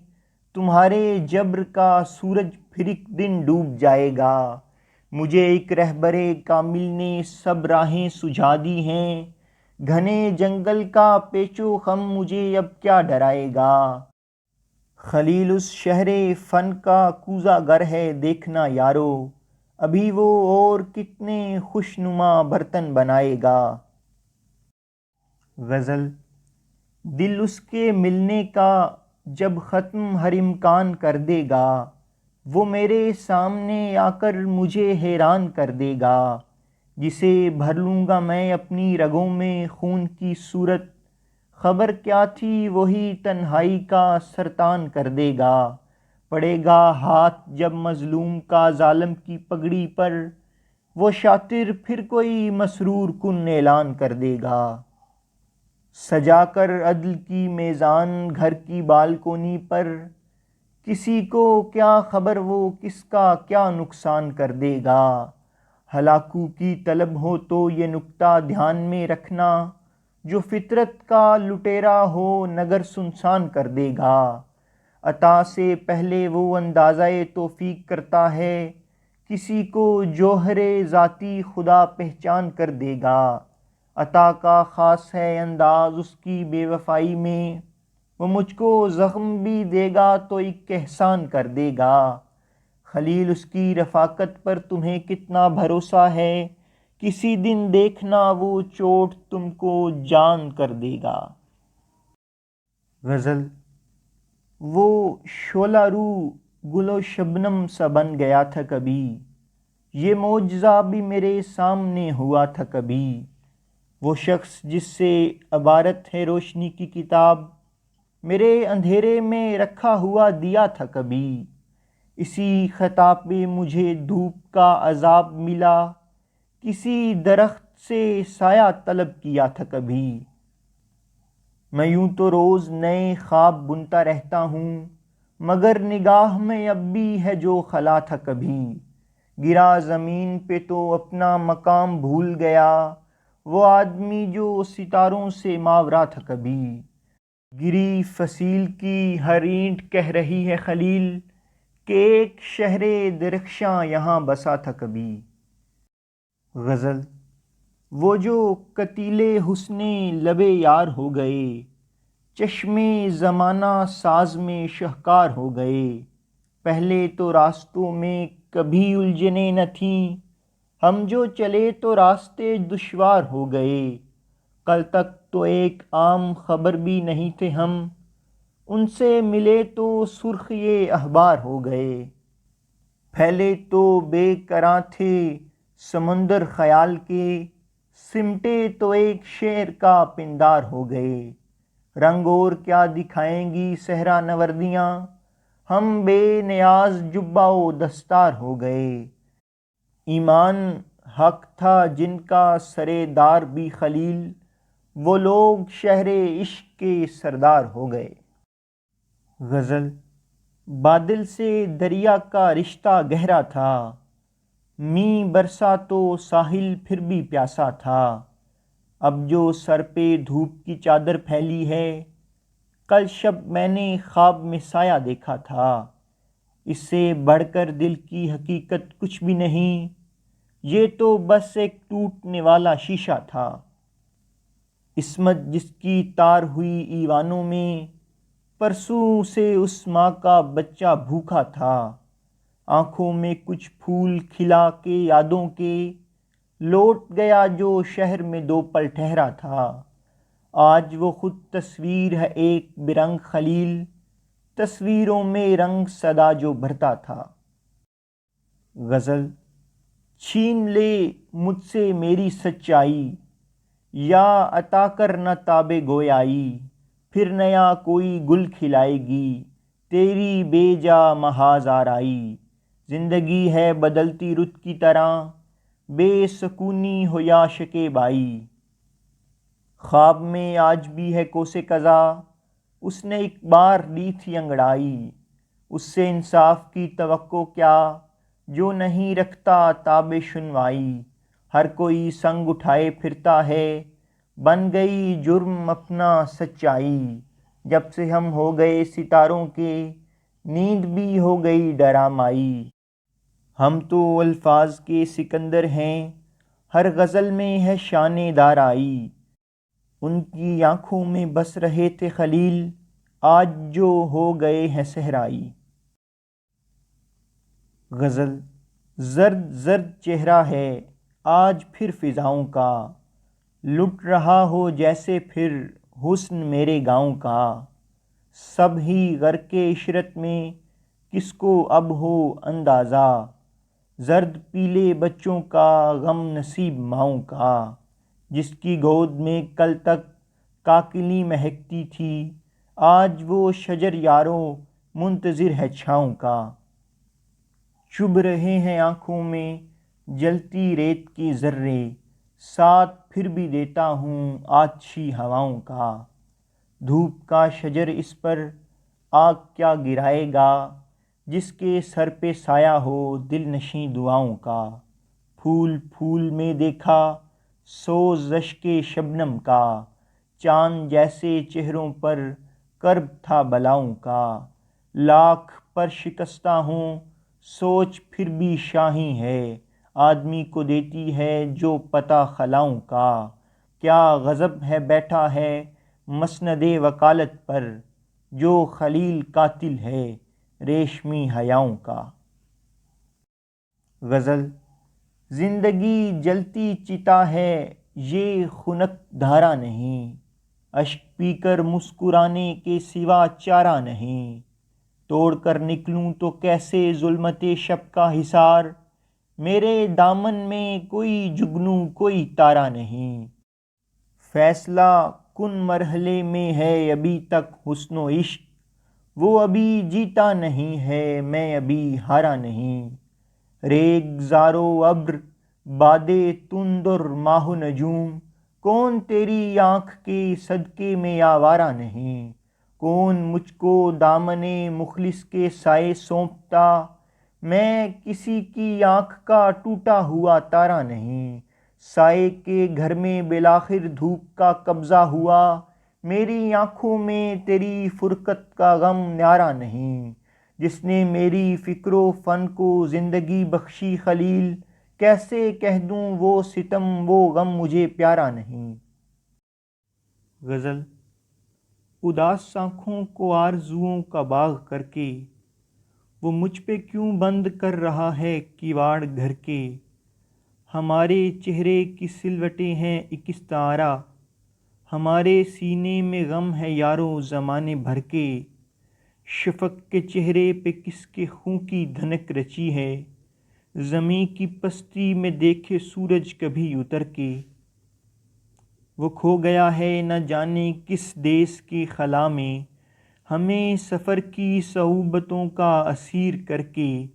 تمہارے جبر کا سورج پھر ایک دن ڈوب جائے گا، مجھے ایک رہبر کامل نے سب راہیں سجھا دی ہیں، گھنے جنگل کا پیچ و خم مجھے اب کیا ڈرائے گا، خلیل اس شہر فن کا کوزہ گر ہے دیکھنا یارو، ابھی وہ اور کتنے خوشنما برتن بنائے گا۔ غزل۔ دل اس کے ملنے کا جب ختم ہر امکان کر دے گا، وہ میرے سامنے آ کر مجھے حیران کر دے گا، جسے بھر لوں گا میں اپنی رگوں میں خون کی صورت، خبر کیا تھی وہی تنہائی کا سرطان کر دے گا، پڑے گا ہاتھ جب مظلوم کا ظالم کی پگڑی پر، وہ شاطر پھر کوئی مسرور کن اعلان کر دے گا، سجا کر عدل کی میزان گھر کی بالکونی پر، کسی کو کیا خبر وہ کس کا کیا نقصان کر دے گا، ہلاکو کی طلب ہو تو یہ نکتہ دھیان میں رکھنا، جو فطرت کا لٹیرا ہو نگر سنسان کر دے گا، عطا سے پہلے وہ اندازہ توفیق کرتا ہے، کسی کو جوہر ذاتی خدا پہچان کر دے گا، عطا کا خاص ہے انداز اس کی بے وفائی میں، وہ مجھ کو زخم بھی دے گا تو ایک احسان کر دے گا، خلیل اس کی رفاقت پر تمہیں کتنا بھروسہ ہے، کسی دن دیکھنا وہ چوٹ تم کو جان کر دے گا۔ غزل۔ وہ شعلہ رو گل و شبنم سا بن گیا تھا کبھی، یہ معجزہ بھی میرے سامنے ہوا تھا کبھی، وہ شخص جس سے عبارت ہے روشنی کی کتاب، میرے اندھیرے میں رکھا ہوا دیا تھا کبھی، اسی خطا پہ مجھے دھوپ کا عذاب ملا، کسی درخت سے سایہ طلب کیا تھا کبھی، میں یوں تو روز نئے خواب بنتا رہتا ہوں، مگر نگاہ میں اب بھی ہے جو خلا تھا کبھی، گرا زمین پہ تو اپنا مقام بھول گیا، وہ آدمی جو ستاروں سے ماورا تھا کبھی، گری فصیل کی ہر اینٹ کہہ رہی ہے خلیل، کہ ایک شہر درخشاں یہاں بسا تھا کبھی۔ غزل: وہ جو قتیلے حسن لب یار ہو گئے، چشمے زمانہ ساز میں شہکار ہو گئے۔ پہلے تو راستوں میں کبھی الجھنیں نہ تھیں، ہم جو چلے تو راستے دشوار ہو گئے۔ کل تک تو ایک عام خبر بھی نہیں تھے ہم، ان سے ملے تو سرخیے اخبار ہو گئے۔ پھیلے تو بے کراں تھے سمندر خیال کے، سمٹے تو ایک شعر کا پندار ہو گئے۔ رنگ اور کیا دکھائیں گی صحرا نوردیاں، ہم بے نیاز جبہ و دستار ہو گئے۔ ایمان حق تھا جن کا سرے دار بھی خلیل، وہ لوگ شہر عشق کے سردار ہو گئے۔ غزل: بادل سے دریا کا رشتہ گہرا تھا، مینہ برسا تو ساحل پھر بھی پیاسا تھا۔ اب جو سر پہ دھوپ کی چادر پھیلی ہے، کل شب میں نے خواب میں سایہ دیکھا تھا۔ اس سے بڑھ کر دل کی حقیقت کچھ بھی نہیں، یہ تو بس ایک ٹوٹنے والا شیشہ تھا۔ عصمت جس کی تار ہوئی ایوانوں میں، پرسوں سے اس ماں کا بچہ بھوکا تھا۔ آنکھوں میں کچھ پھول کھلا کے یادوں کے، لوٹ گیا جو شہر میں دو پل ٹھہرا تھا۔ آج وہ خود تصویر ہے ایک برنگ خلیل، تصویروں میں رنگ صدا جو بھرتا تھا۔ غزل: چھین لے مجھ سے میری سچائی، یا عطا کر نہ تاب گویائی۔ پھر نیا کوئی گل کھلائے گی تیری بے جا محاذ آرائی۔ زندگی ہے بدلتی رت کی طرح، بے سکونی ہو یا شکیبائی۔ خواب میں آج بھی ہے کوس قضا، اس نے ایک بار لی تھی انگڑائی۔ اس سے انصاف کی توقع کیا جو نہیں رکھتا تاب شنوائی۔ ہر کوئی سنگ اٹھائے پھرتا ہے، بن گئی جرم اپنا سچائی۔ جب سے ہم ہو گئے ستاروں کے، نیند بھی ہو گئی ڈرامائی۔ ہم تو الفاظ کے سکندر ہیں، ہر غزل میں ہے شان دارائی۔ ان کی آنکھوں میں بس رہے تھے خلیل، آج جو ہو گئے ہیں صحرائی۔ غزل: زرد زرد چہرہ ہے آج پھر فضاؤں کا، لٹ رہا ہو جیسے پھر حسن میرے گاؤں کا۔ سب ہی غرق عشرت میں، کس کو اب ہو اندازہ، زرد پیلے بچوں کا غم نصیب ماؤں کا۔ جس کی گود میں کل تک کاکلی مہکتی تھی، آج وہ شجر یاروں منتظر ہے چھاؤں کا۔ چبھ رہے ہیں آنکھوں میں جلتی ریت کے ذرے، ساتھ پھر بھی دیتا ہوں آتشی ہواؤں کا۔ دھوپ کا شجر اس پر آگ کیا گرائے گا، جس کے سر پہ سایہ ہو دل نشیں دعاؤں کا۔ پھول پھول میں دیکھا سوز اشک شبنم کا، چاند جیسے چہروں پر کرب تھا بلاؤں کا۔ لاکھ پر شکستہ ہوں سوچ پھر بھی شاہیں ہے، آدمی کو دیتی ہے جو پتہ خلاؤں کا۔ کیا غضب ہے بیٹھا ہے مسند وکالت پر، جو خلیل قاتل ہے ریشمی حیاؤں کا۔ غزل: زندگی جلتی چتا ہے یہ خنک دھارا نہیں، اشک پی کر مسکرانے کے سوا چارہ نہیں۔ توڑ کر نکلوں تو کیسے ظلمت شب کا حصار، میرے دامن میں کوئی جگنو کوئی تارا نہیں۔ فیصلہ کن مرحلے میں ہے ابھی تک حسن و عشق، وہ ابھی جیتا نہیں ہے میں ابھی ہارا نہیں۔ ریگ زار و ابر باد تند اور ماہ و نجوم، کون تیری آنکھ کے صدقے میں آوارہ نہیں۔ کون مجھ کو دامن مخلص کے سائے سونپتا، میں کسی کی آنکھ کا ٹوٹا ہوا تارا نہیں۔ سائے کے گھر میں بالآخر دھوپ کا قبضہ ہوا، میری آنکھوں میں تیری فرقت کا غم نیارہ نہیں۔ جس نے میری فکر و فن کو زندگی بخشی خلیل، کیسے کہہ دوں وہ ستم وہ غم مجھے پیارا نہیں۔ غزل۔ اداس آنکھوں کو آرزوؤں کا باغ کر کے وہ مجھ پہ کیوں بند کر رہا ہے کیواڑ گھر کے؟ ہمارے چہرے کی سلوٹیں ہیں اک استعارہ، ہمارے سینے میں غم ہے یارو زمانے بھر کے۔ شفق کے چہرے پہ کس کے خوں کی دھنک رچی ہے، زمیں کی پستی میں دیکھے سورج کبھی اتر کے۔ وہ کھو گیا ہے نہ جانے کس دیس کی خلا میں، ہمیں سفر کی صعوبتوں کا اسیر کر کے۔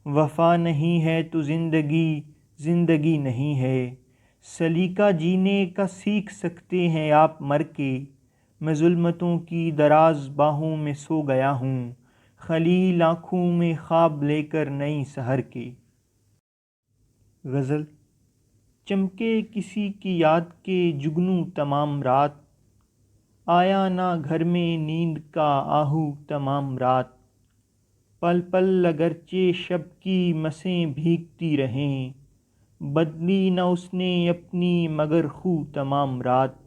وفا نہیں ہے تو زندگی زندگی نہیں ہے، سلیقہ جینے کا سیکھ سکتے ہیں آپ مر کے۔ میں ظلمتوں کی دراز باہوں میں سو گیا ہوں، خلیل آنکھوں میں خواب لے کر نئی سحر کے۔ غزل۔ چمکے کسی کی یاد کے جگنو تمام رات، آیا نہ گھر میں نیند کا آہو تمام رات۔ پل پل اگرچہ شب کی مسیں بھیگتی رہیں، بدلی نہ اس نے اپنی مگر خو تمام رات۔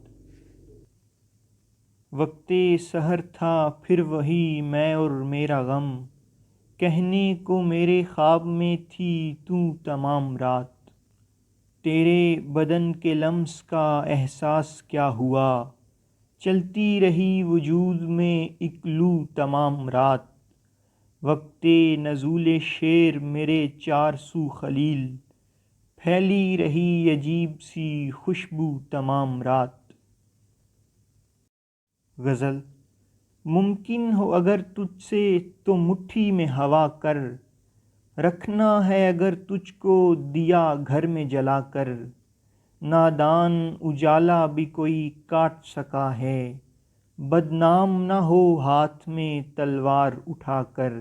وقت سحر تھا پھر وہی میں اور میرا غم، کہنے کو میرے خواب میں تھی تو تمام رات۔ تیرے بدن کے لمس کا احساس کیا ہوا، چلتی رہی وجود میں ایک لو تمام رات۔ وقت نزول شیر میرے چار سو خلیل، پھیلی رہی عجیب سی خوشبو تمام رات۔ غزل۔ ممکن ہو اگر تجھ سے تو مٹھی میں ہوا کر، رکھنا ہے اگر تجھ کو دیا گھر میں جلا کر۔ نادان اجالا بھی کوئی کاٹ سکا ہے، بدنام نہ ہو ہاتھ میں تلوار اٹھا کر۔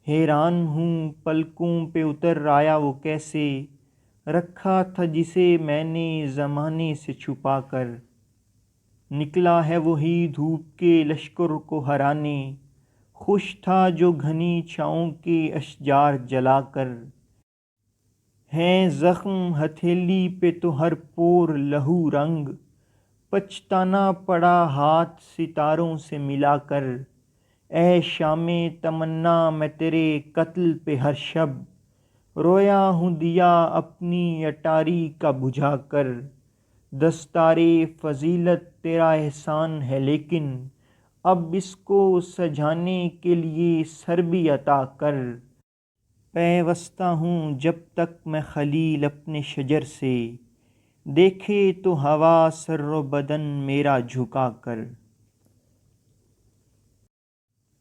حیران ہوں پلکوں پہ اتر آیا وہ کیسے، رکھا تھا جسے میں نے زمانے سے چھپا کر۔ نکلا ہے وہی دھوپ کے لشکر کو ہرانے، خوش تھا جو گھنی چھاؤں کے اشجار جلا کر۔ ہیں زخم ہتھیلی پہ تو ہر پور لہو رنگ، پچھتانا پڑا ہاتھ ستاروں سے ملا کر۔ اے شام تمنا میں تیرے قتل پہ ہر شب، رویا ہوں دیا اپنی اٹاری کا بجھا کر۔ دستار فضیلت تیرا احسان ہے لیکن، اب اس کو سجانے کے لیے سر بھی عطا کر۔ پیوستہ ہوں جب تک میں خلیل اپنے شجر سے، دیکھے تو ہوا سر و بدن میرا جھکا کر۔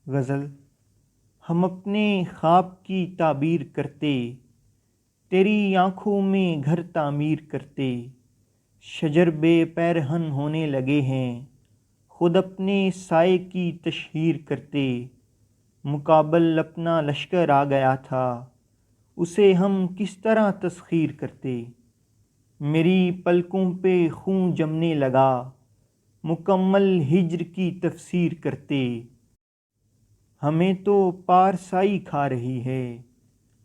غزل۔ ہم اپنے خواب کی تعبیر کرتے، تیری آنکھوں میں گھر تعمیر کرتے۔ شجر بے پیرہن ہونے لگے ہیں، خود اپنے سائے کی تشہیر کرتے۔ مقابل اپنا لشکر آ گیا تھا، اسے ہم کس طرح تسخیر کرتے۔ میری پلکوں پہ خون جمنے لگا، مکمل ہجر کی تفسیر کرتے۔ ہمیں تو پارسائی کھا رہی ہے،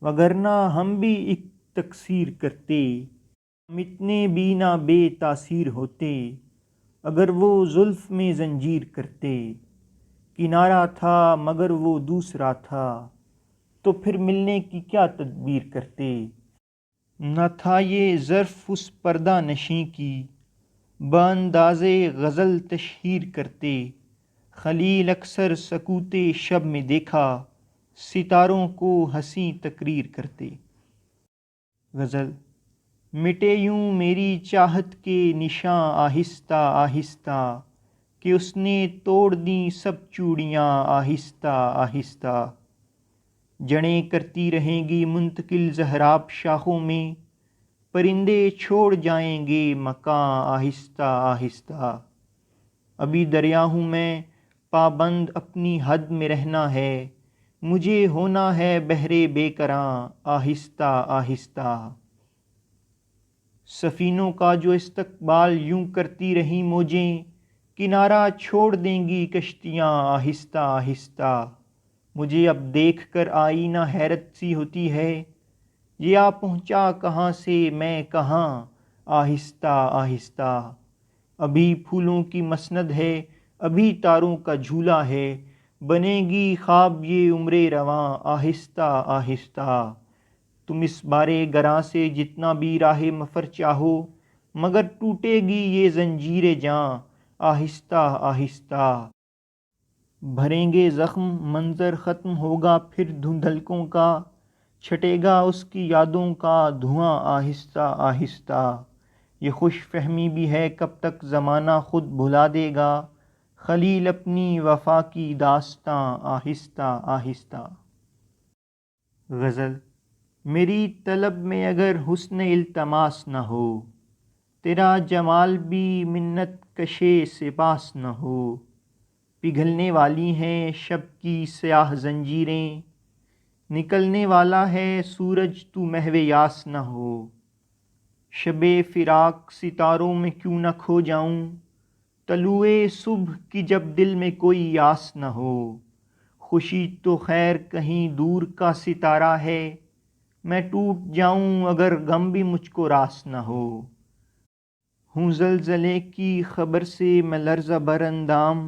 وگرنہ ہم بھی ایک تقصیر کرتے۔ ہم اتنے بھی نہ بے تاثیر ہوتے، اگر وہ زلف میں زنجیر کرتے۔ کنارہ تھا مگر وہ دوسرا تھا، تو پھر ملنے کی کیا تدبیر کرتے۔ نہ تھا یہ ظرف اس پردہ نشیں کی، بانداز غزل تشہیر کرتے۔ خلیل اکثر سکوت شب میں دیکھا، ستاروں کو حسیں تقریر کرتے۔ غزل۔ مٹے یوں میری چاہت کے نشاں آہستہ آہستہ، کہ اس نے توڑ دیں سب چوڑیاں آہستہ آہستہ۔ جڑیں کرتی رہیں گی منتقل زہراب شاخوں میں، پرندے چھوڑ جائیں گے مکاں آہستہ آہستہ۔ ابھی دریا ہوں میں پابند اپنی حد میں رہنا ہے، مجھے ہونا ہے بحر بے کراں آہستہ آہستہ۔ سفینوں کا جو استقبال یوں کرتی رہیں موجیں، کنارہ چھوڑ دیں گی کشتیاں آہستہ آہستہ۔ مجھے اب دیکھ کر آئینہ حیرت سی ہوتی ہے، یہ آ پہنچا کہاں سے میں کہاں، آہستہ آہستہ۔ ابھی پھولوں کی مسند ہے، ابھی تاروں کا جھولا ہے، بنے گی خواب یہ عمر رواں، آہستہ آہستہ۔ تم اس بارے گراں سے جتنا بھی راہ مفر چاہو، مگر ٹوٹے گی یہ زنجیر جاں، آہستہ آہستہ۔ بھریں گے زخم، منظر ختم ہوگا پھر دھندلکوں کا، چھٹے گا اس کی یادوں کا دھواں، آہستہ آہستہ۔ یہ خوش فہمی بھی ہے کب تک زمانہ خود بھلا دے گا، خلیل اپنی وفا کی داستاں، آہستہ آہستہ۔ غزل۔ میری طلب میں اگر حسن التماس نہ ہو، تیرا جمال بھی منت کشے سے پاس نہ ہو، پگھلنے والی ہیں شب کی سیاہ زنجیریں، نکلنے والا ہے سورج تو محو یاس نہ ہو، شب فراق ستاروں میں کیوں نہ کھو جاؤں، طلوع صبح کی جب دل میں کوئی آس نہ ہو، خوشی تو خیر کہیں دور کا ستارہ ہے، میں ٹوٹ جاؤں اگر غم بھی مجھ کو راس نہ ہو، ہوں زلزلے کی خبر سے میں لرزہ بر اندام،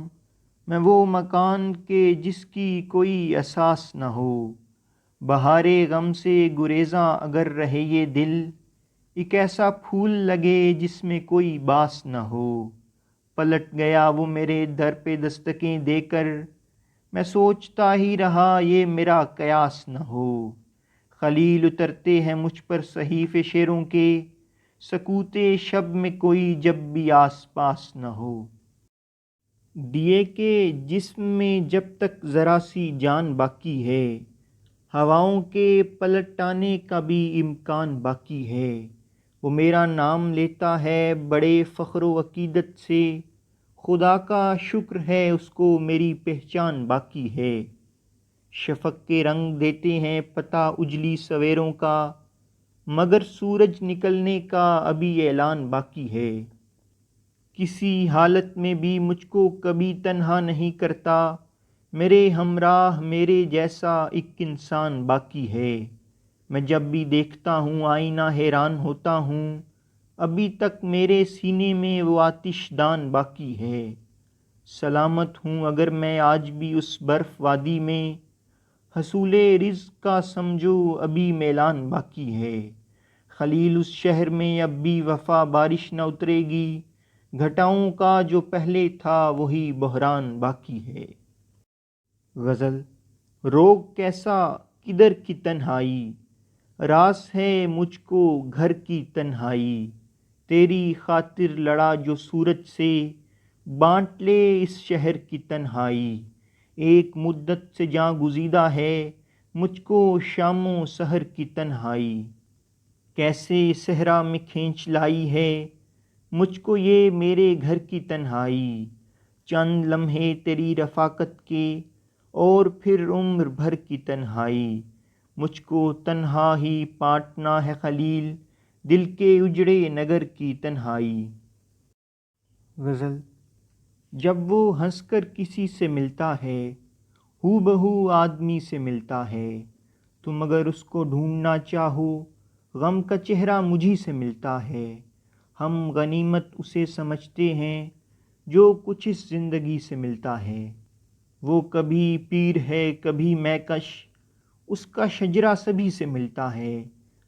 میں وہ مکان کے جس کی کوئی اساس نہ ہو، بہار غم سے گریزاں اگر رہے یہ دل، ایک ایسا پھول لگے جس میں کوئی باس نہ ہو، پلٹ گیا وہ میرے در پہ دستکیں دے کر، میں سوچتا ہی رہا یہ میرا قیاس نہ ہو، خلیل اترتے ہیں مجھ پر صحیفے شعروں کے، سکوت شب میں کوئی جب بھی آس پاس نہ ہو، دیے کے جسم میں جب تک ذرا سی جان باقی ہے، ہواؤں کے پلٹانے کا بھی امکان باقی ہے، وہ میرا نام لیتا ہے بڑے فخر و عقیدت سے، خدا کا شکر ہے اس کو میری پہچان باقی ہے، شفق کے رنگ دیتے ہیں پتہ اجلی سویروں کا، مگر سورج نکلنے کا ابھی اعلان باقی ہے، کسی حالت میں بھی مجھ کو کبھی تنہا نہیں کرتا، میرے ہمراہ میرے جیسا ایک انسان باقی ہے، میں جب بھی دیکھتا ہوں آئینہ حیران ہوتا ہوں، ابھی تک میرے سینے میں وہ آتش دان باقی ہے، سلامت ہوں اگر میں آج بھی اس برف وادی میں، حصول رزق کا سمجھو ابھی میلان باقی ہے، خلیل اس شہر میں اب بھی وفا بارش نہ اترے گی، گھٹاؤں کا جو پہلے تھا وہی بحران باقی ہے۔ غزل۔ روگ کیسا کدھر کی تنہائی، راس ہے مجھ کو گھر کی تنہائی، تیری خاطر لڑا جو سورج سے، بانٹ لے اس شہر کی تنہائی، ایک مدت سے جاں گزیدہ ہے مجھ کو شام و سحر کی تنہائی، کیسے صحرا میں کھینچ لائی ہے مجھ کو یہ میرے گھر کی تنہائی، چند لمحے تیری رفاقت کے اور پھر عمر بھر کی تنہائی، مجھ کو تنہا ہی پاٹنا ہے خلیل دل کے اجڑے نگر کی تنہائی۔ غزل۔ جب وہ ہنس کر کسی سے ملتا ہے، ہو بہو آدمی سے ملتا ہے، تم اگر اس کو ڈھونڈنا چاہو، غم کا چہرہ مجھی سے ملتا ہے، ہم غنیمت اسے سمجھتے ہیں جو کچھ اس زندگی سے ملتا ہے، وہ کبھی پیر ہے کبھی میکش، اس کا شجرہ سبھی سے ملتا ہے،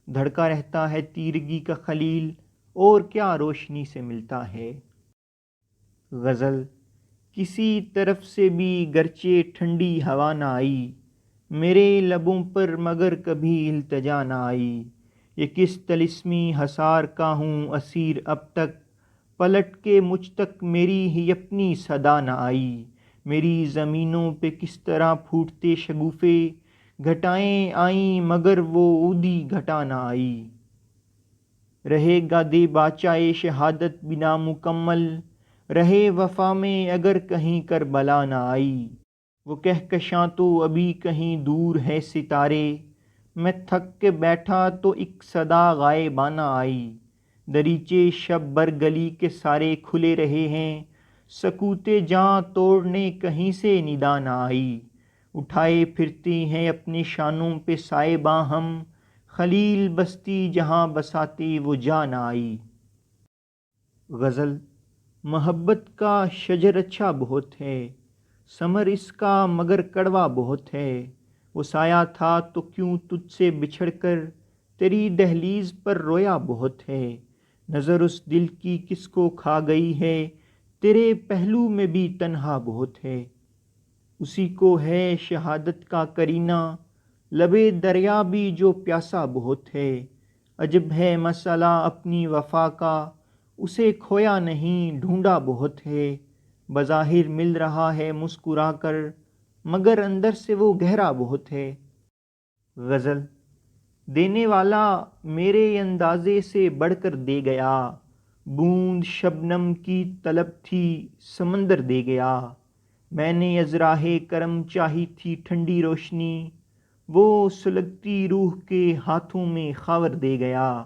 دھڑکا رہتا ہے تیرگی کا خلیل اور کیا روشنی سے ملتا ہے۔ غزل۔ کسی طرف سے بھی گرچہ ٹھنڈی ہوا نہ آئی، میرے لبوں پر مگر کبھی التجا نہ آئی، یہ کس طلسمی حصار کا ہوں اسیر اب تک، پلٹ کے مجھ تک میری ہی اپنی صدا نہ آئی، میری زمینوں پہ کس طرح پھوٹتے شگوفے، گھٹائیں آئیں مگر وہ اودی گھٹا نہ آئی، رہے گا دے باچائے شہادت بنا مکمل، رہے وفا میں اگر کہیں کربلا نہ آئی، وہ کہکشاں تو ابھی کہیں دور ہے ستارے، میں تھک کے بیٹھا تو ایک صدا غائبانہ آئی، دریچے شب بر گلی کے سارے کھلے رہے ہیں، سکوت جاں توڑنے کہیں سے ندا نہ آئی، اٹھائے پھرتے ہیں اپنے شانوں پہ سائے باہم، خلیل بستی جہاں بساتے وہ جا نہ آئی۔ غزل: محبت کا شجر اچھا بہت ہے، ثمر اس کا مگر کڑوا بہت ہے۔ وہ سایہ تھا تو کیوں تجھ سے بچھڑ کر تیری دہلیز پر رویا بہت ہے۔ نظر اس دل کی کس کو کھا گئی ہے، تیرے پہلو میں بھی تنہا بہت ہے۔ اسی کو ہے شہادت کا کرینہ، لبے دریا بھی جو پیاسا بہت ہے۔ عجب ہے مسئلہ اپنی وفا کا، اسے کھویا نہیں ڈھونڈا بہت ہے۔ بظاہر مل رہا ہے مسکرا کر، مگر اندر سے وہ گہرا بہت ہے۔ غزل: دینے والا میرے اندازے سے بڑھ کر دے گیا، بوند شبنم کی طلب تھی سمندر دے گیا۔ میں نے ازراہ کرم چاہی تھی ٹھنڈی روشنی، وہ سلگتی روح کے ہاتھوں میں خاور دے گیا۔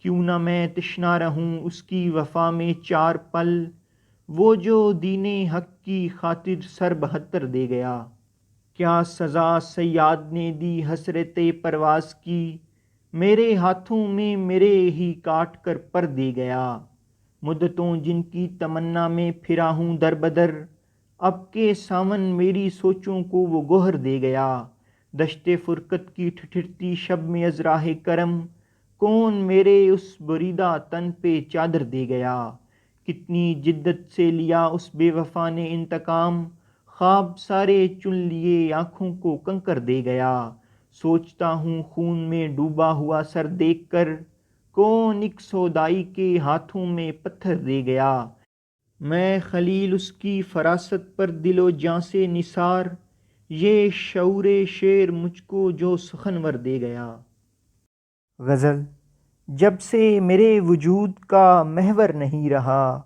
کیوں نہ میں تشنا رہوں اس کی وفا میں چار پل، وہ جو دین حق کی خاطر سر 72 دے گیا۔ کیا سزا صیاد نے دی حسرت پرواز کی، میرے ہاتھوں میں میرے ہی کاٹ کر پر دے گیا۔ مدتوں جن کی تمنا میں پھرا ہوں در بدر، اب کے ساون میری سوچوں کو وہ گوہر دے گیا۔ دشت فرقت کی ٹھٹھرتی شب میں ازراہ کرم، کون میرے اس بریدہ تن پہ چادر دے گیا۔ کتنی جدت سے لیا اس بے وفا نے انتقام، خواب سارے چن لیے آنکھوں کو کنکر دے گیا۔ سوچتا ہوں خون میں ڈوبا ہوا سر دیکھ کر، کون ایک سودائی کے ہاتھوں میں پتھر دے گیا۔ میں خلیل اس کی فراست پر دل و جاں سے نثار، یہ شعور شعر مجھ کو جو سخنور دے گیا۔ غزل: جب سے میرے وجود کا محور نہیں رہا،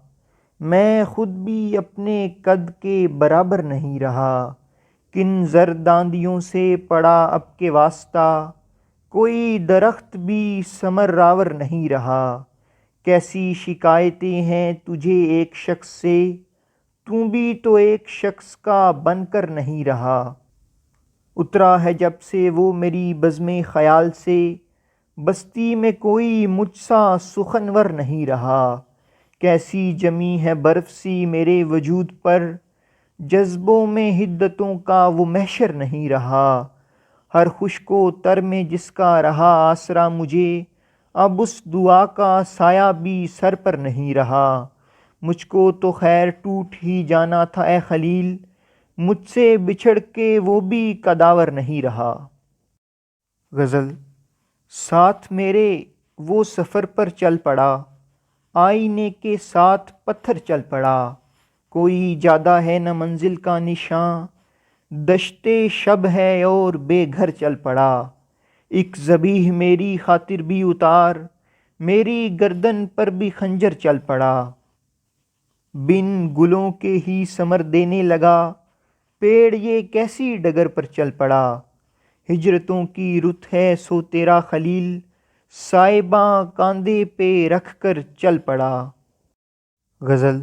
میں خود بھی اپنے قد کے برابر نہیں رہا۔ کن زرداندیوں سے پڑا اب کے واسطہ، کوئی درخت بھی ثمرآور نہیں رہا۔ کیسی شکایتیں ہیں تجھے ایک شخص سے، تو بھی تو ایک شخص کا بن کر نہیں رہا۔ اترا ہے جب سے وہ میری بزم خیال سے، بستی میں کوئی مجھ سا سخنور نہیں رہا۔ کیسی جمی ہے برف سی میرے وجود پر، جذبوں میں حدتوں کا وہ محشر نہیں رہا۔ ہر خشک و تر میں جس کا رہا آسرا مجھے، اب اس دعا کا سایہ بھی سر پر نہیں رہا۔ مجھ کو تو خیر ٹوٹ ہی جانا تھا اے خلیل، مجھ سے بچھڑ کے وہ بھی کداور نہیں رہا۔ غزل: ساتھ میرے وہ سفر پر چل پڑا، آئینے کے ساتھ پتھر چل پڑا۔ کوئی جادہ ہے نہ منزل کا نشاں، دشت شب ہے اور بے گھر چل پڑا۔ ایک ذبیح میری خاطر بھی اتار، میری گردن پر بھی خنجر چل پڑا۔ بن گلوں کے ہی ثمر دینے لگا، پیڑ یہ کیسی ڈگر پر چل پڑا۔ ہجرتوں کی رت ہے سو تیرا خلیل، سائباں کاندھے پہ رکھ کر چل پڑا۔ غزل: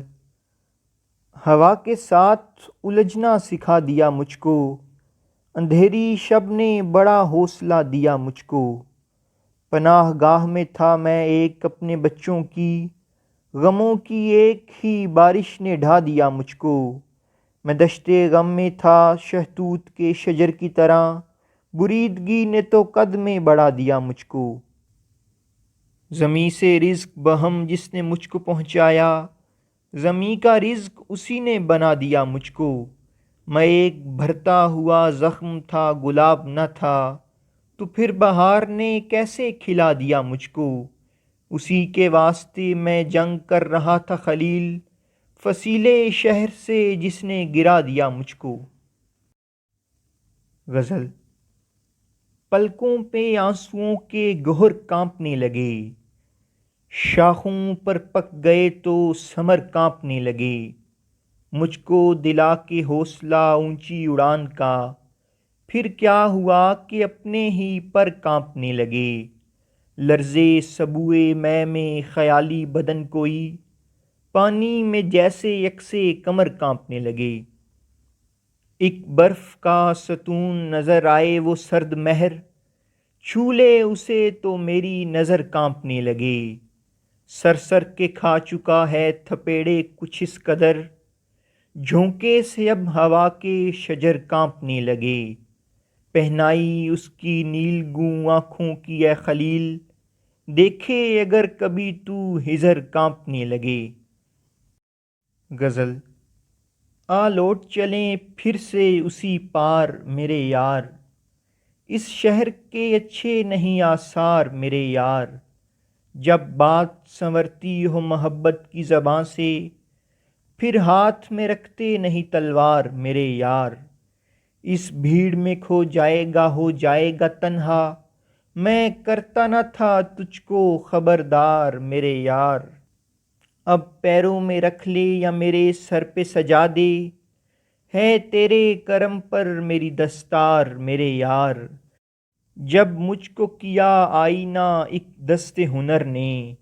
ہوا کے ساتھ الجھنا سکھا دیا مجھ کو، اندھیری شب نے بڑا حوصلہ دیا مجھ کو۔ پناہ گاہ میں تھا میں ایک اپنے بچوں کی، غموں کی ایک ہی بارش نے ڈھا دیا مجھ کو۔ میں دشت غم میں تھا شہتوت کے شجر کی طرح، بریدگی نے تو قد میں بڑھا دیا مجھ کو۔ زمیں سے رزق بہم جس نے مجھ کو پہنچایا، زمیں کا رزق اسی نے بنا دیا مجھ کو۔ میں ایک بھرتا ہوا زخم تھا گلاب نہ تھا، تو پھر بہار نے کیسے کھلا دیا مجھ کو۔ اسی کے واسطے میں جنگ کر رہا تھا خلیل، فصیلے شہر سے جس نے گرا دیا مجھ کو۔ غزل: پلکوں پہ آنسوؤں کے گہر کانپنے لگے، شاخوں پر پک گئے تو ثمر کانپنے لگے۔ مجھ کو دلا کے حوصلہ اونچی اڑان کا، پھر کیا ہوا کہ اپنے ہی پر کانپنے لگے۔ لرزے سبوئے میں خیالی بدن کوئی، پانی میں جیسے یکسے کمر کانپنے لگے۔ ایک برف کا ستون نظر آئے وہ سرد مہر، چھو لے اسے تو میری نظر کانپنے لگے، سر کے کھا چکا ہے تھپیڑے کچھ اس قدر، جھونکے سے اب ہوا کے شجر کانپنے لگے، پہنائی اس کی نیل گوں آنکھوں کی اے خلیل، دیکھے اگر کبھی تو ہجر کانپنے لگے۔ غزل۔ آ لوٹ چلیں پھر سے اسی پار میرے یار، اس شہر کے اچھے نہیں آثار میرے یار، جب بات سنورتی ہو محبت کی زباں سے، پھر ہاتھ میں رکھتے نہیں تلوار میرے یار، اس بھیڑ میں کھو جائے گا ہو جائے گا تنہا، میں کرتا نہ تھا تجھ کو خبردار میرے یار، اب پیروں میں رکھ لے یا میرے سر پہ سجا دے، ہے تیرے کرم پر میری دستار میرے یار، جب مجھ کو کیا آئینہ ایک دست ہنر نے،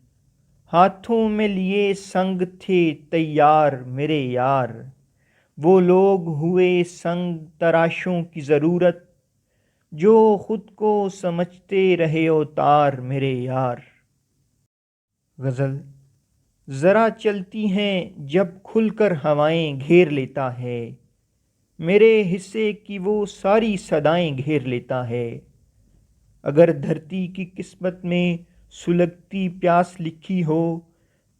ہاتھوں میں لیے سنگ تھے تیار میرے یار، وہ لوگ ہوئے سنگ تراشوں کی ضرورت، جو خود کو سمجھتے رہے اوتار میرے یار۔ غزل۔ ذرا چلتی ہیں جب کھل کر ہوائیں گھیر لیتا ہے، میرے حصے کی وہ ساری صدائیں گھیر لیتا ہے، اگر دھرتی کی قسمت میں سلگتی پیاس لکھی ہو،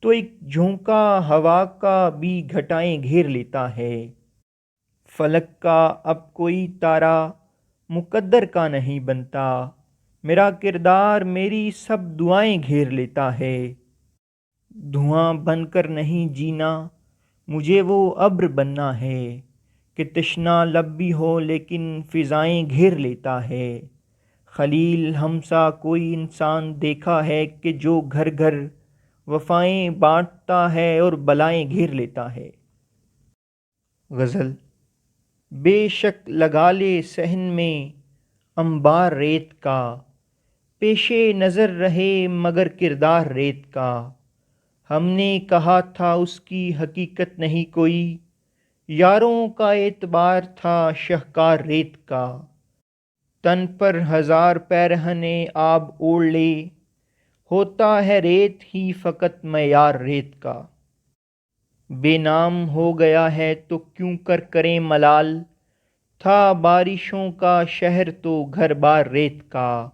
تو ایک جھونکا ہوا کا بھی گھٹائیں گھیر لیتا ہے، فلک کا اب کوئی تارا مقدر کا نہیں بنتا، میرا کردار میری سب دعائیں گھیر لیتا ہے، دھواں بن کر نہیں جینا مجھے وہ ابر بننا ہے، کہ تشنا لب بھی ہو لیکن فضائیں گھیر لیتا ہے، خلیل ہم سا کوئی انسان دیکھا ہے کہ جو گھر گھر وفائیں بانٹتا ہے اور بلائیں گھیر لیتا ہے۔ غزل۔ بے شک لگا لے صحن میں انبار ریت کا، پیشے نظر رہے مگر کردار ریت کا، ہم نے کہا تھا اس کی حقیقت نہیں کوئی، یاروں کا اعتبار تھا شہکار ریت کا، تن پر ہزار پیرہن آب اوڑھ لے، ہوتا ہے ریت ہی فقط معیار ریت کا، بے نام ہو گیا ہے تو کیوں کر کریں ملال، تھا بارشوں کا شہر تو گھر بار ریت کا،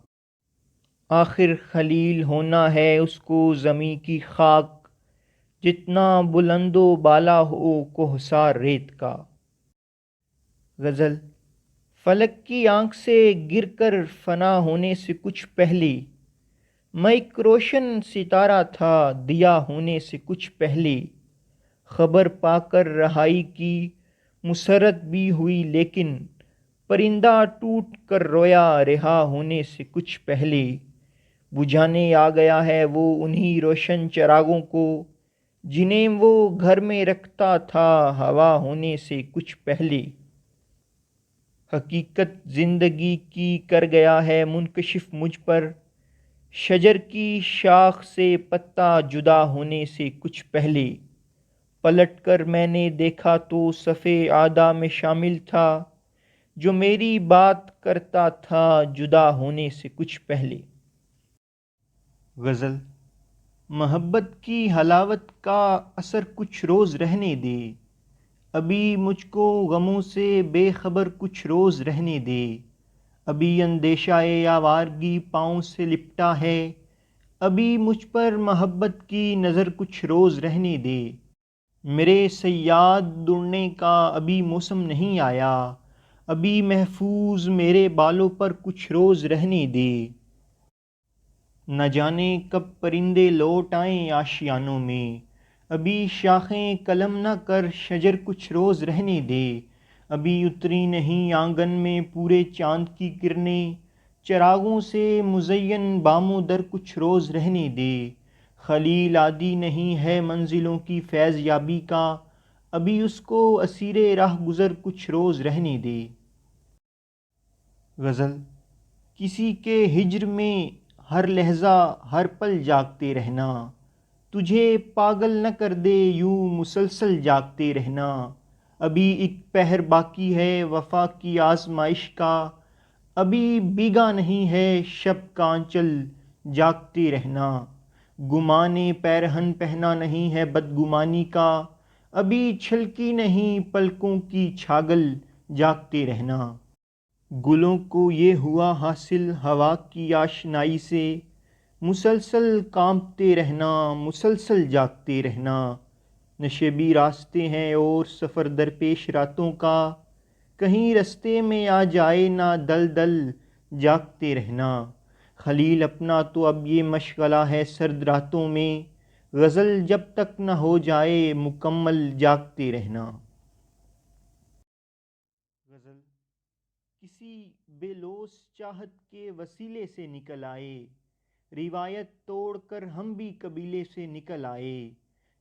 آخر خلیل ہونا ہے اس کو زمیں کی خاک، جتنا بلند و بالا ہو کوہسار ریت کا۔ غزل۔ فلک کی آنکھ سے گر کر فنا ہونے سے کچھ پہلے، میں ایک روشن ستارہ تھا دیا ہونے سے کچھ پہلے، خبر پا کر رہائی کی مسرت بھی ہوئی لیکن، پرندہ ٹوٹ کر رویا رہا ہونے سے کچھ پہلے، بجھانے آ گیا ہے وہ انہی روشن چراغوں کو، جنہیں وہ گھر میں رکھتا تھا ہوا ہونے سے کچھ پہلے، حقیقت زندگی کی کر گیا ہے منکشف مجھ پر، شجر کی شاخ سے پتا جدا ہونے سے کچھ پہلے، پلٹ کر میں نے دیکھا تو صفِ اعداء میں شامل تھا، جو میری بات کرتا تھا جدا ہونے سے کچھ پہلے۔ غزل۔ محبت کی حلاوت کا اثر کچھ روز رہنے دے، ابھی مجھ کو غموں سے بے خبر کچھ روز رہنے دے، ابھی اندیشہ آوارگی پاؤں سے لپٹا ہے، ابھی مجھ پر محبت کی نظر کچھ روز رہنے دے، میرے صیاد اڑنے کا ابھی موسم نہیں آیا، ابھی محفوظ میرے بالوں پر کچھ روز رہنے دے، نہ جانے کب پرندے لوٹ آئیں آشیانوں میں، ابھی شاخیں قلم نہ کر شجر کچھ روز رہنے دے، ابھی اتری نہیں آنگن میں پورے چاند کی کرنیں، چراغوں سے مزین بام و در کچھ روز رہنے دے، خلیل عادی نہیں ہے منزلوں کی فیض یابی کا، ابھی اس کو اسیر راہ گزر کچھ روز رہنے دے۔ غزل۔ کسی کے ہجر میں ہر لحظہ ہر پل جاگتے رہنا، تجھے پاگل نہ کر دے یوں مسلسل جاگتے رہنا، ابھی ایک پہر باقی ہے وفا کی آزمائش کا، ابھی بیگا نہیں ہے شب کا آنچل جاگتے رہنا، گمانے پیرہن پہنا نہیں ہے بدگمانی کا، ابھی چھلکی نہیں پلکوں کی چھاگل جاگتے رہنا۔ گلوں کو یہ ہوا حاصل ہوا کی آشنائی سے، مسلسل کانپتے رہنا مسلسل جاگتے رہنا، نشیبی راستے ہیں اور سفر درپیش راتوں کا، کہیں رستے میں آ جائے نہ دل دل جاگتے رہنا، خلیل اپنا تو اب یہ مشغلہ ہے سرد راتوں میں، غزل جب تک نہ ہو جائے مکمل جاگتے رہنا۔ غزل کسی بے لوث چاہت کے وسیلے سے نکل آئے، روایت توڑ کر ہم بھی قبیلے سے نکل آئے،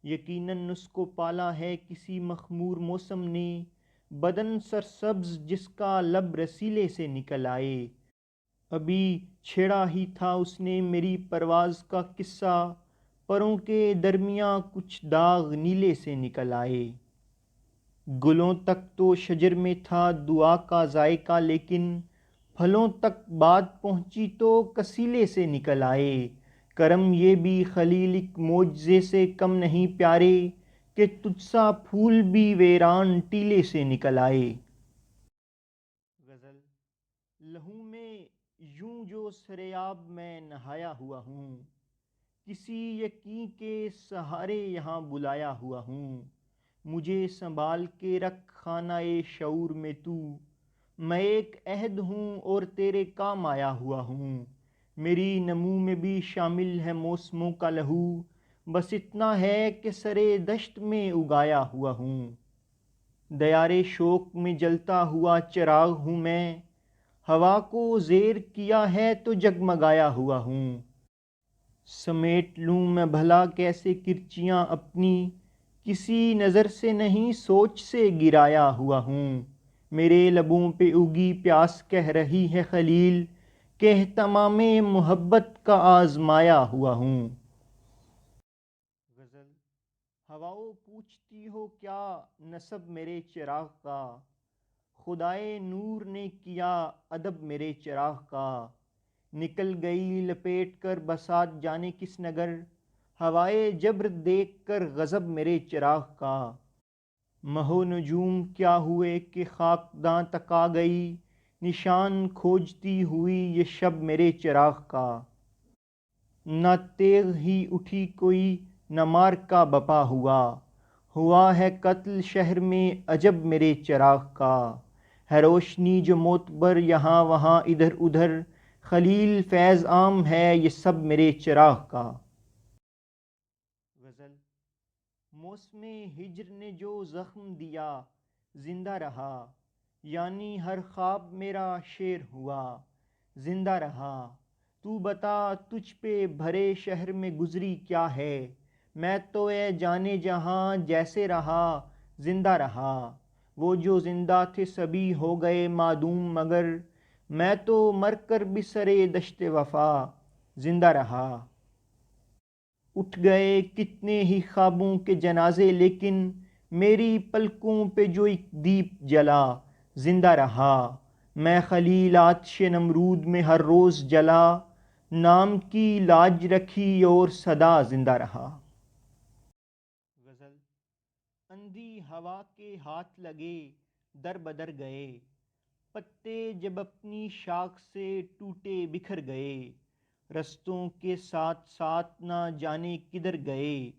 یقیناً اس کو پالا ہے کسی مخمور موسم نے، بدن سرسبز جس کا لب رسیلے سے نکل آئے، ابھی چھیڑا ہی تھا اس نے میری پرواز کا قصہ، پروں کے درمیاں کچھ داغ نیلے سے نکل آئے، گلوں تک تو شجر میں تھا دعا کا ذائقہ لیکن پھلوں تک بات پہنچی تو کسیلے سے نکل آئے، کرم یہ بھی خلیل ایک معجزے سے کم نہیں پیارے کہ تجھ سا پھول بھی ویران ٹیلے سے نکل آئے۔ غزل لہو میں یوں جو سریاب میں نہایا ہوا ہوں، کسی یقین کے سہارے یہاں بلایا ہوا ہوں، مجھے سنبھال کے رکھ خانہ شعور میں تو، میں ایک عہد ہوں اور تیرے کام آیا ہوا ہوں، میری نمو میں بھی شامل ہے موسموں کا لہو، بس اتنا ہے کہ سرے دشت میں اگایا ہوا ہوں، دیارے شوق میں جلتا ہوا چراغ ہوں میں، ہوا کو زیر کیا ہے تو جگمگایا ہوا ہوں، سمیٹ لوں میں بھلا کیسے کرچیاں اپنی، کسی نظر سے نہیں سوچ سے گرایا ہوا ہوں، میرے لبوں پہ اگی پیاس کہہ رہی ہے خلیل کہ اہتمام محبت کا آزمایا ہوا ہوں۔ غزل ہواؤ پوچھتی ہو کیا نسب میرے چراغ کا، خدائے نور نے کیا ادب میرے چراغ کا، نکل گئی لپیٹ کر بسات جانے کس نگر، ہوائے جبر دیکھ کر غضب میرے چراغ کا، مہو نجوم کیا ہوئے کہ خاکداں تک آ گئی، نشان کھوجتی ہوئی یہ شب میرے چراغ کا، نہ تیغ ہی اٹھی کوئی نہ مار کا بپا ہوا ہے قتل شہر میں عجب میرے چراغ کا، ہے روشنی جو معتبر یہاں وہاں ادھر ادھر، خلیل فیض عام ہے یہ سب میرے چراغ کا۔ غزل موسم ہجر نے جو زخم دیا زندہ رہا، یعنی ہر خواب میرا شعر ہوا زندہ رہا، تو بتا تجھ پہ بھرے شہر میں گزری کیا ہے، میں تو اے جانے جہاں جیسے رہا زندہ رہا، وہ جو زندہ تھے سبھی ہو گئے معدوم مگر میں تو مر کر بھی سرے دشت وفا زندہ رہا، اٹھ گئے کتنے ہی خوابوں کے جنازے لیکن میری پلکوں پہ جو ایک دیپ جلا زندہ رہا، میں خلیل آتش نمرود میں ہر روز جلا، نام کی لاج رکھی اور صدا زندہ رہا۔ غزل اندھی ہوا کے ہاتھ لگے در بدر گئے، پتے جب اپنی شاخ سے ٹوٹے بکھر گئے، رستوں کے ساتھ ساتھ نہ جانے کدھر گئے،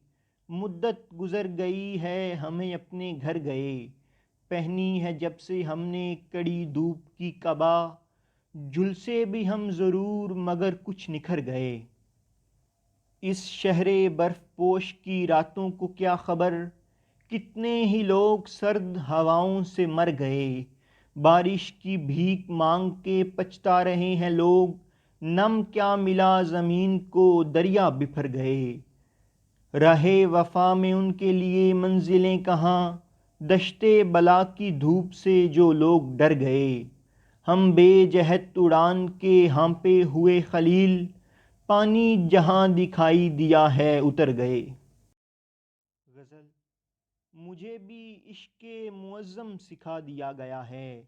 مدت گزر گئی ہے ہمیں اپنے گھر گئے، پہنی ہے جب سے ہم نے کڑی دھوپ کی قبا، جھلسے بھی ہم ضرور مگر کچھ نکھر گئے، اس شہر برف پوش کی راتوں کو کیا خبر، کتنے ہی لوگ سرد ہواؤں سے مر گئے، بارش کی بھیک مانگ کے پچھتا رہے ہیں لوگ، نم کیا ملا زمین کو دریا بپھر گئے، راہ وفا میں ان کے لیے منزلیں کہاں، دشت بلا کی دھوپ سے جو لوگ ڈر گئے، ہم بے جہت اڑان کے ہانپے ہوئے خلیل، پانی جہاں دکھائی دیا ہے اتر گئے۔ غزل مجھے بھی عشق معظم سکھا دیا گیا ہے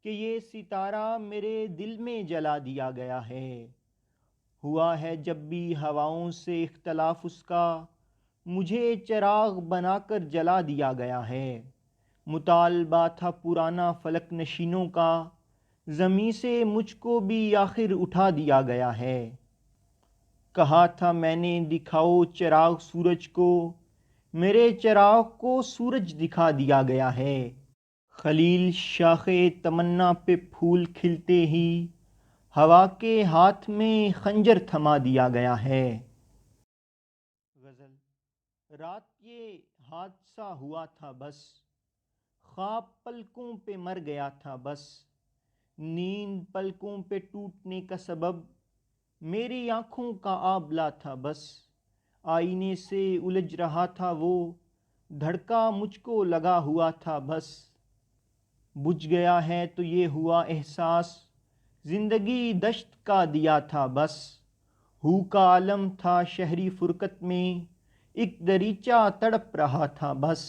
کہ یہ ستارہ میرے دل میں جلا دیا گیا ہے۔ ہوا ہے جب بھی ہواؤں سے اختلاف اس کا، مجھے چراغ بنا کر جلا دیا گیا ہے۔ مطالبہ تھا پرانا فلک نشینوں کا، زمیں سے مجھ کو بھی آخر اٹھا دیا گیا ہے۔ کہا تھا میں نے دکھاؤ چراغ سورج کو، میرے چراغ کو سورج دکھا دیا گیا ہے۔ خلیل شاخ تمنا پہ پھول کھلتے ہی ہوا کے ہاتھ میں خنجر تھما دیا گیا ہے۔ غزل۔ رات یہ حادثہ ہوا تھا بس، خواب پلکوں پہ مر گیا تھا بس، نیند پلکوں پہ ٹوٹنے کا سبب میری آنکھوں کا آبلہ تھا بس، آئینے سے الجھ رہا تھا وہ، دھڑکا مجھ کو لگا ہوا تھا بس، بجھ گیا ہے تو یہ ہوا احساس، زندگی دشت کا دیا تھا بس، ہو کا عالم تھا شہری فرقت میں، ایک دریچہ تڑپ رہا تھا بس،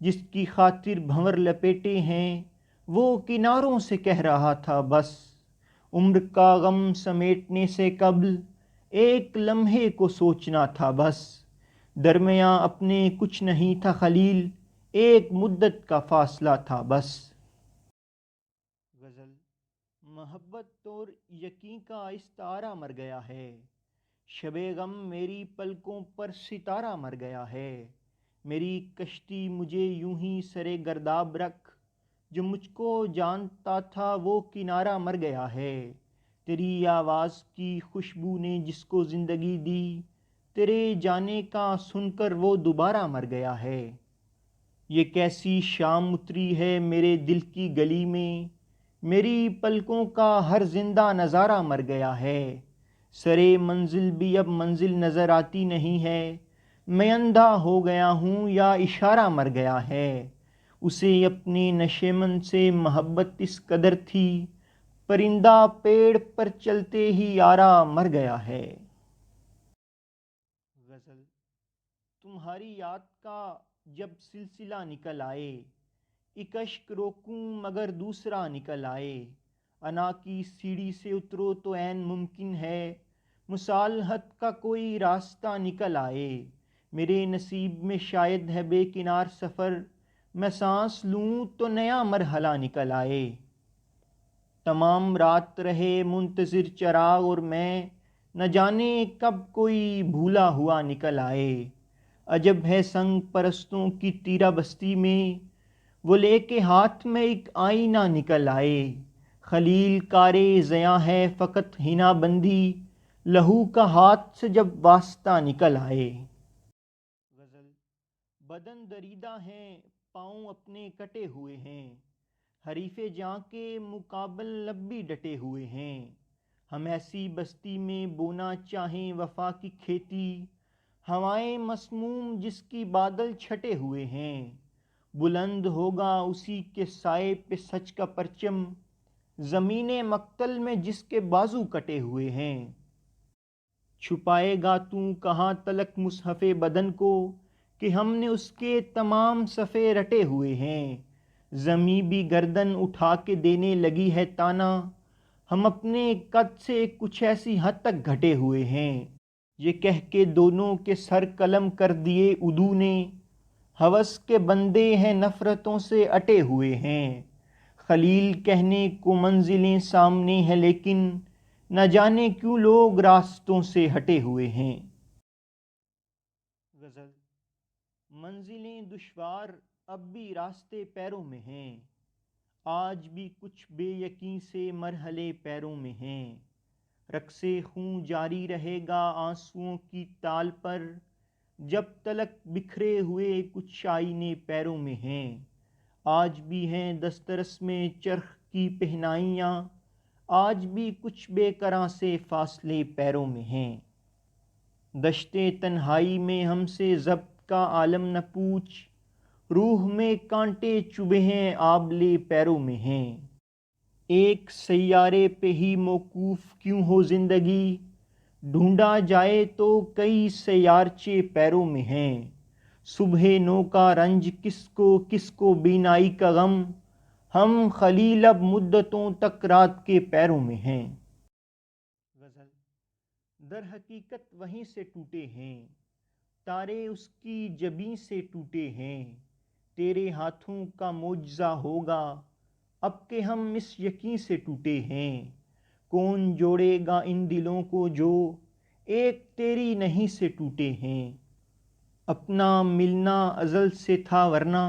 جس کی خاطر بھنور لپیٹے ہیں وہ کناروں سے کہہ رہا تھا بس، عمر کا غم سمیٹنے سے قبل ایک لمحے کو سوچنا تھا بس، درمیاں اپنے کچھ نہیں تھا خلیل، ایک مدت کا فاصلہ تھا بس۔ غزل۔ محبت اور یقین کا استعارہ مر گیا ہے، شب غم میری پلکوں پر ستارہ مر گیا ہے، میری کشتی مجھے یوں ہی سرے گرداب رکھ، جو مجھ کو جانتا تھا وہ کنارہ مر گیا ہے، تیری آواز کی خوشبو نے جس کو زندگی دی، تیرے جانے کا سن کر وہ دوبارہ مر گیا ہے۔ یہ کیسی شام اتری ہے میرے دل کی گلی میں، میری پلکوں کا ہر زندہ نظارہ مر گیا ہے، سرے منزل بھی اب منزل نظر آتی نہیں ہے، میں اندھا ہو گیا ہوں یا اشارہ مر گیا ہے، اسے اپنے نشیمن سے محبت اس قدر تھی، پرندہ پیڑ پر چلتے ہی آرا مر گیا ہے۔ غزل۔ تمہاری یاد کا جب سلسلہ نکل آئے، ایک اشک روکوں مگر دوسرا نکل آئے، انا کی سیڑھی سے اترو تو عین ممکن ہے، مصالحت کا کوئی راستہ نکل آئے، میرے نصیب میں شاید ہے بے کنار سفر، میں سانس لوں تو نیا مرحلہ نکل آئے، تمام رات رہے منتظر چراغ اور میں، نہ جانے کب کوئی بھولا ہوا نکل آئے، عجب ہے سنگ پرستوں کی تیرہ بستی میں، وہ لے کے ہاتھ میں ایک آئینہ نکل آئے، خلیل کارے زیاں ہے فقط حنا بندی، لہو کا ہاتھ سے جب واسطہ نکل آئے۔ غزل۔ بدن دریدہ ہیں پاؤں اپنے کٹے ہوئے ہیں، حریف جاں کے مقابل لب بھی ڈٹے ہوئے ہیں، ہم ایسی بستی میں بونا چاہیں وفا کی کھیتی، ہوائیں مسموم جس کی بادل چھٹے ہوئے ہیں، بلند ہوگا اسی کے سائے پہ سچ کا پرچم، زمین مقتل میں جس کے بازو کٹے ہوئے ہیں، چھپائے گا تو کہاں تلک مصحف بدن کو، کہ ہم نے اس کے تمام صفحے رٹے ہوئے ہیں، زمیں بھی گردن اٹھا کے دینے لگی ہے تانا، ہم اپنے قد سے کچھ ایسی حد تک گھٹے ہوئے ہیں، یہ کہہ کے دونوں کے سر قلم کر دیے عدو نے، ہوس کے بندے ہیں نفرتوں سے اٹے ہوئے ہیں، خلیل کہنے کو منزلیں سامنے ہیں لیکن نہ جانے کیوں لوگ راستوں سے ہٹے ہوئے ہیں۔ غزل۔ منزلیں دشوار اب بھی راستے پیروں میں ہیں، آج بھی کچھ بے یقین سے مرحلے پیروں میں ہیں، رقص خوں جاری رہے گا آنسوؤں کی تال پر، جب تلک بکھرے ہوئے کچھ آئینے پیروں میں ہیں، آج بھی ہیں دسترس میں چرخ کی پہنائیاں، آج بھی کچھ بے قراں سے فاصلے پیروں میں ہیں، دشتے تنہائی میں ہم سے ضبط کا عالم نہ پوچھ، روح میں کانٹے چبھے ہیں آبلے پیروں میں ہیں، ایک سیارے پہ ہی موقوف کیوں ہو زندگی، ڈھونڈا جائے تو کئی سیارچے پیروں میں ہیں، صبح نو کا رنج کس کو بینائی کا غم، ہم خلیل اب مدتوں تک رات کے پیروں میں ہیں۔ غزل در حقیقت وہیں سے ٹوٹے ہیں، تارے اس کی جبیں سے ٹوٹے ہیں، تیرے ہاتھوں کا معجزہ ہوگا اب کہ ہم اس یقین سے ٹوٹے ہیں، کون جوڑے گا ان دلوں کو جو ایک تیری نہیں سے ٹوٹے ہیں، اپنا ملنا ازل سے تھا ورنہ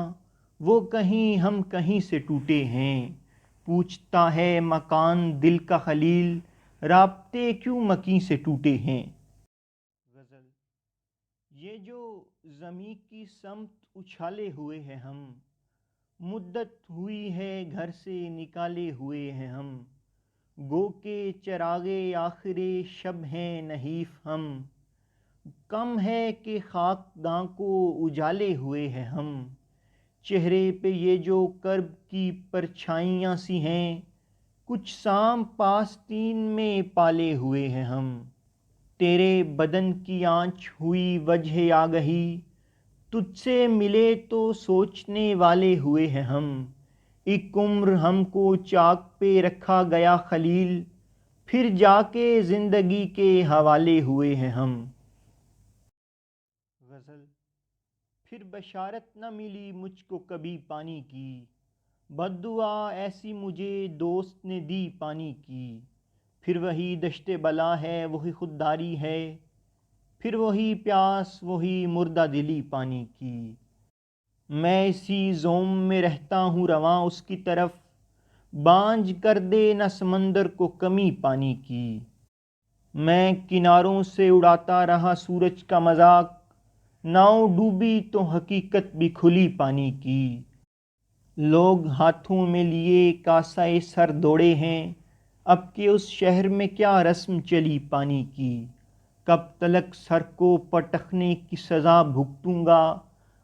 وہ کہیں ہم کہیں سے ٹوٹے ہیں، پوچھتا ہے مکان دل کا خلیل رابطے کیوں مکیں سے ٹوٹے ہیں۔ غزل یہ جو زمیں کی سمت اچھالے ہوئے ہیں ہم، مدت ہوئی ہے گھر سے نکالے ہوئے ہیں ہم، گو کے چراغے آخر شب ہیں نحیف ہم، کم ہے کہ خاکداں کو اجالے ہوئے ہیں ہم، چہرے پہ یہ جو کرب کی پرچھائیاں سی ہیں، کچھ سام پاستین میں پالے ہوئے ہیں ہم، تیرے بدن کی آنچ ہوئی وجہ آگہی، تجھ سے ملے تو سوچنے والے ہوئے ہیں ہم، ایک عمر ہم کو چاک پہ رکھا گیا خلیل، پھر جا کے زندگی کے حوالے ہوئے ہیں ہم۔ غزل پھر بشارت نہ ملی مجھ کو کبھی پانی کی، بد دعا ایسی مجھے دوست نے دی پانی کی، پھر وہی دشت بلا ہے وہی خودداری ہے، پھر وہی پیاس وہی مردہ دلی پانی کی، میں اسی زوم میں رہتا ہوں رواں اس کی طرف، بانجھ کر دے نہ سمندر کو کمی پانی کی، میں کناروں سے اڑاتا رہا سورج کا مذاق، ناؤ ڈوبی تو حقیقت بھی کھلی پانی کی، لوگ ہاتھوں میں لیے کاسہ سر دوڑے ہیں، اب کہ اس شہر میں کیا رسم چلی پانی کی، کب تلک سر کو پٹکنے کی سزا بھگتوں گا،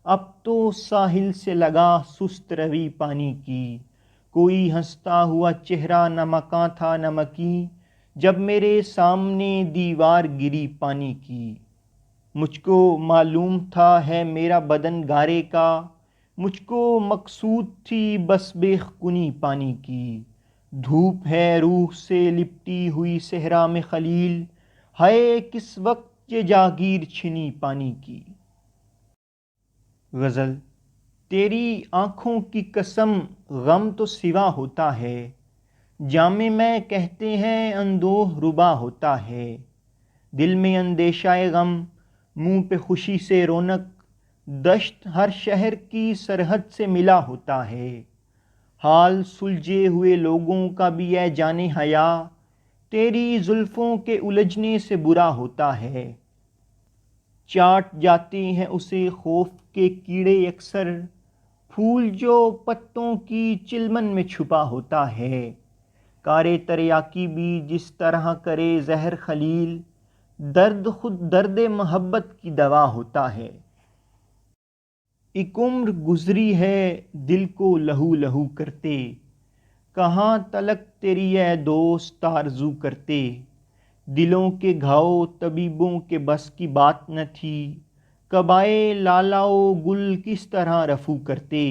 اب تو ساحل سے لگا سست روی پانی کی، کوئی ہنستا ہوا چہرہ نہ مکاں تھا نہ مکیں، جب میرے سامنے دیوار گری پانی کی، مجھ کو معلوم تھا ہے میرا بدن گارے کا، مجھ کو مقصود تھی بس بے کنی پانی کی، دھوپ ہے روح سے لپٹی ہوئی صحرا میں خلیل، ہائے کس وقت یہ جاگیر چھنی پانی کی۔ غزل تیری آنکھوں کی قسم غم تو سوا ہوتا ہے، جام میں کہتے ہیں اندوہ ربا ہوتا ہے، دل میں اندیشہ غم منہ پہ خوشی سے رونق، دشت ہر شہر کی سرحد سے ملا ہوتا ہے، حال سلجھے ہوئے لوگوں کا بھی اے جانے حیا، تیری زلفوں کے الجھنے سے برا ہوتا ہے، چاٹ جاتے ہیں اسے خوف کے کیڑے اکثر، پھول جو پتوں کی چلمن میں چھپا ہوتا ہے، کارے تریاکی بھی جس طرح کرے زہر خلیل، درد خود درد محبت کی دوا ہوتا ہے، ایک عمر گزری ہے دل کو لہو لہو کرتے، کہاں تلک تیری اے دوست آرزو کرتے، دلوں کے گھاؤ طبیبوں کے بس کی بات نہ تھی، قبائے لالا و گل کس طرح رفو کرتے،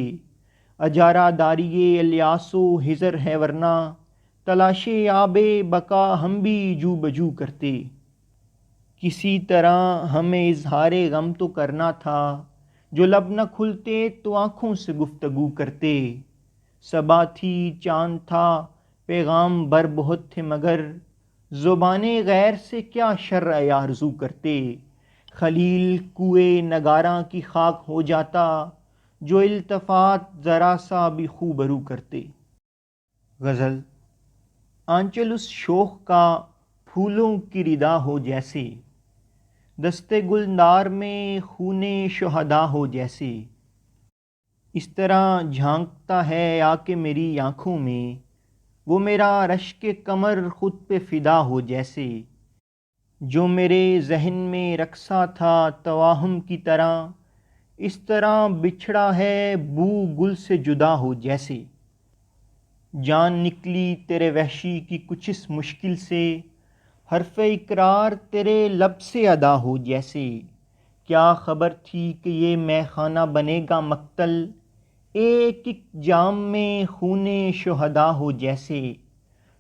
اجارہ داری الیاس و ہجر ہے ورنہ، تلاش آب بقا ہم بھی جو بجو کرتے، کسی طرح ہمیں اظہار غم تو کرنا تھا، جو لب نہ کھلتے تو آنکھوں سے گفتگو کرتے، صبا تھی چاند تھا پیغام بر بہت تھے مگر، زبانیں غیر سے کیا شرع آرزو کرتے، خلیل کوئے نگاراں کی خاک ہو جاتا، جو التفات ذرا سا بھی خوبرو کرتے۔ غزل آنچل اس شوخ کا پھولوں کی ردا ہو جیسے، دستے گلدار میں خون شہداء ہو جیسے، اس طرح جھانکتا ہے آ کے میری آنکھوں میں، وہ میرا رشک کمر خود پہ فدا ہو جیسے، جو میرے ذہن میں رقصہ تھا توہم کی طرح، اس طرح بچھڑا ہے بو گل سے جدا ہو جیسے، جان نکلی تیرے وحشی کی کچھ اس مشکل سے، حرف اقرار تیرے لب سے ادا ہو جیسے، کیا خبر تھی کہ یہ مے خانہ بنے گا مقتل، ایک ایک جام میں خون شہداء ہو جیسے،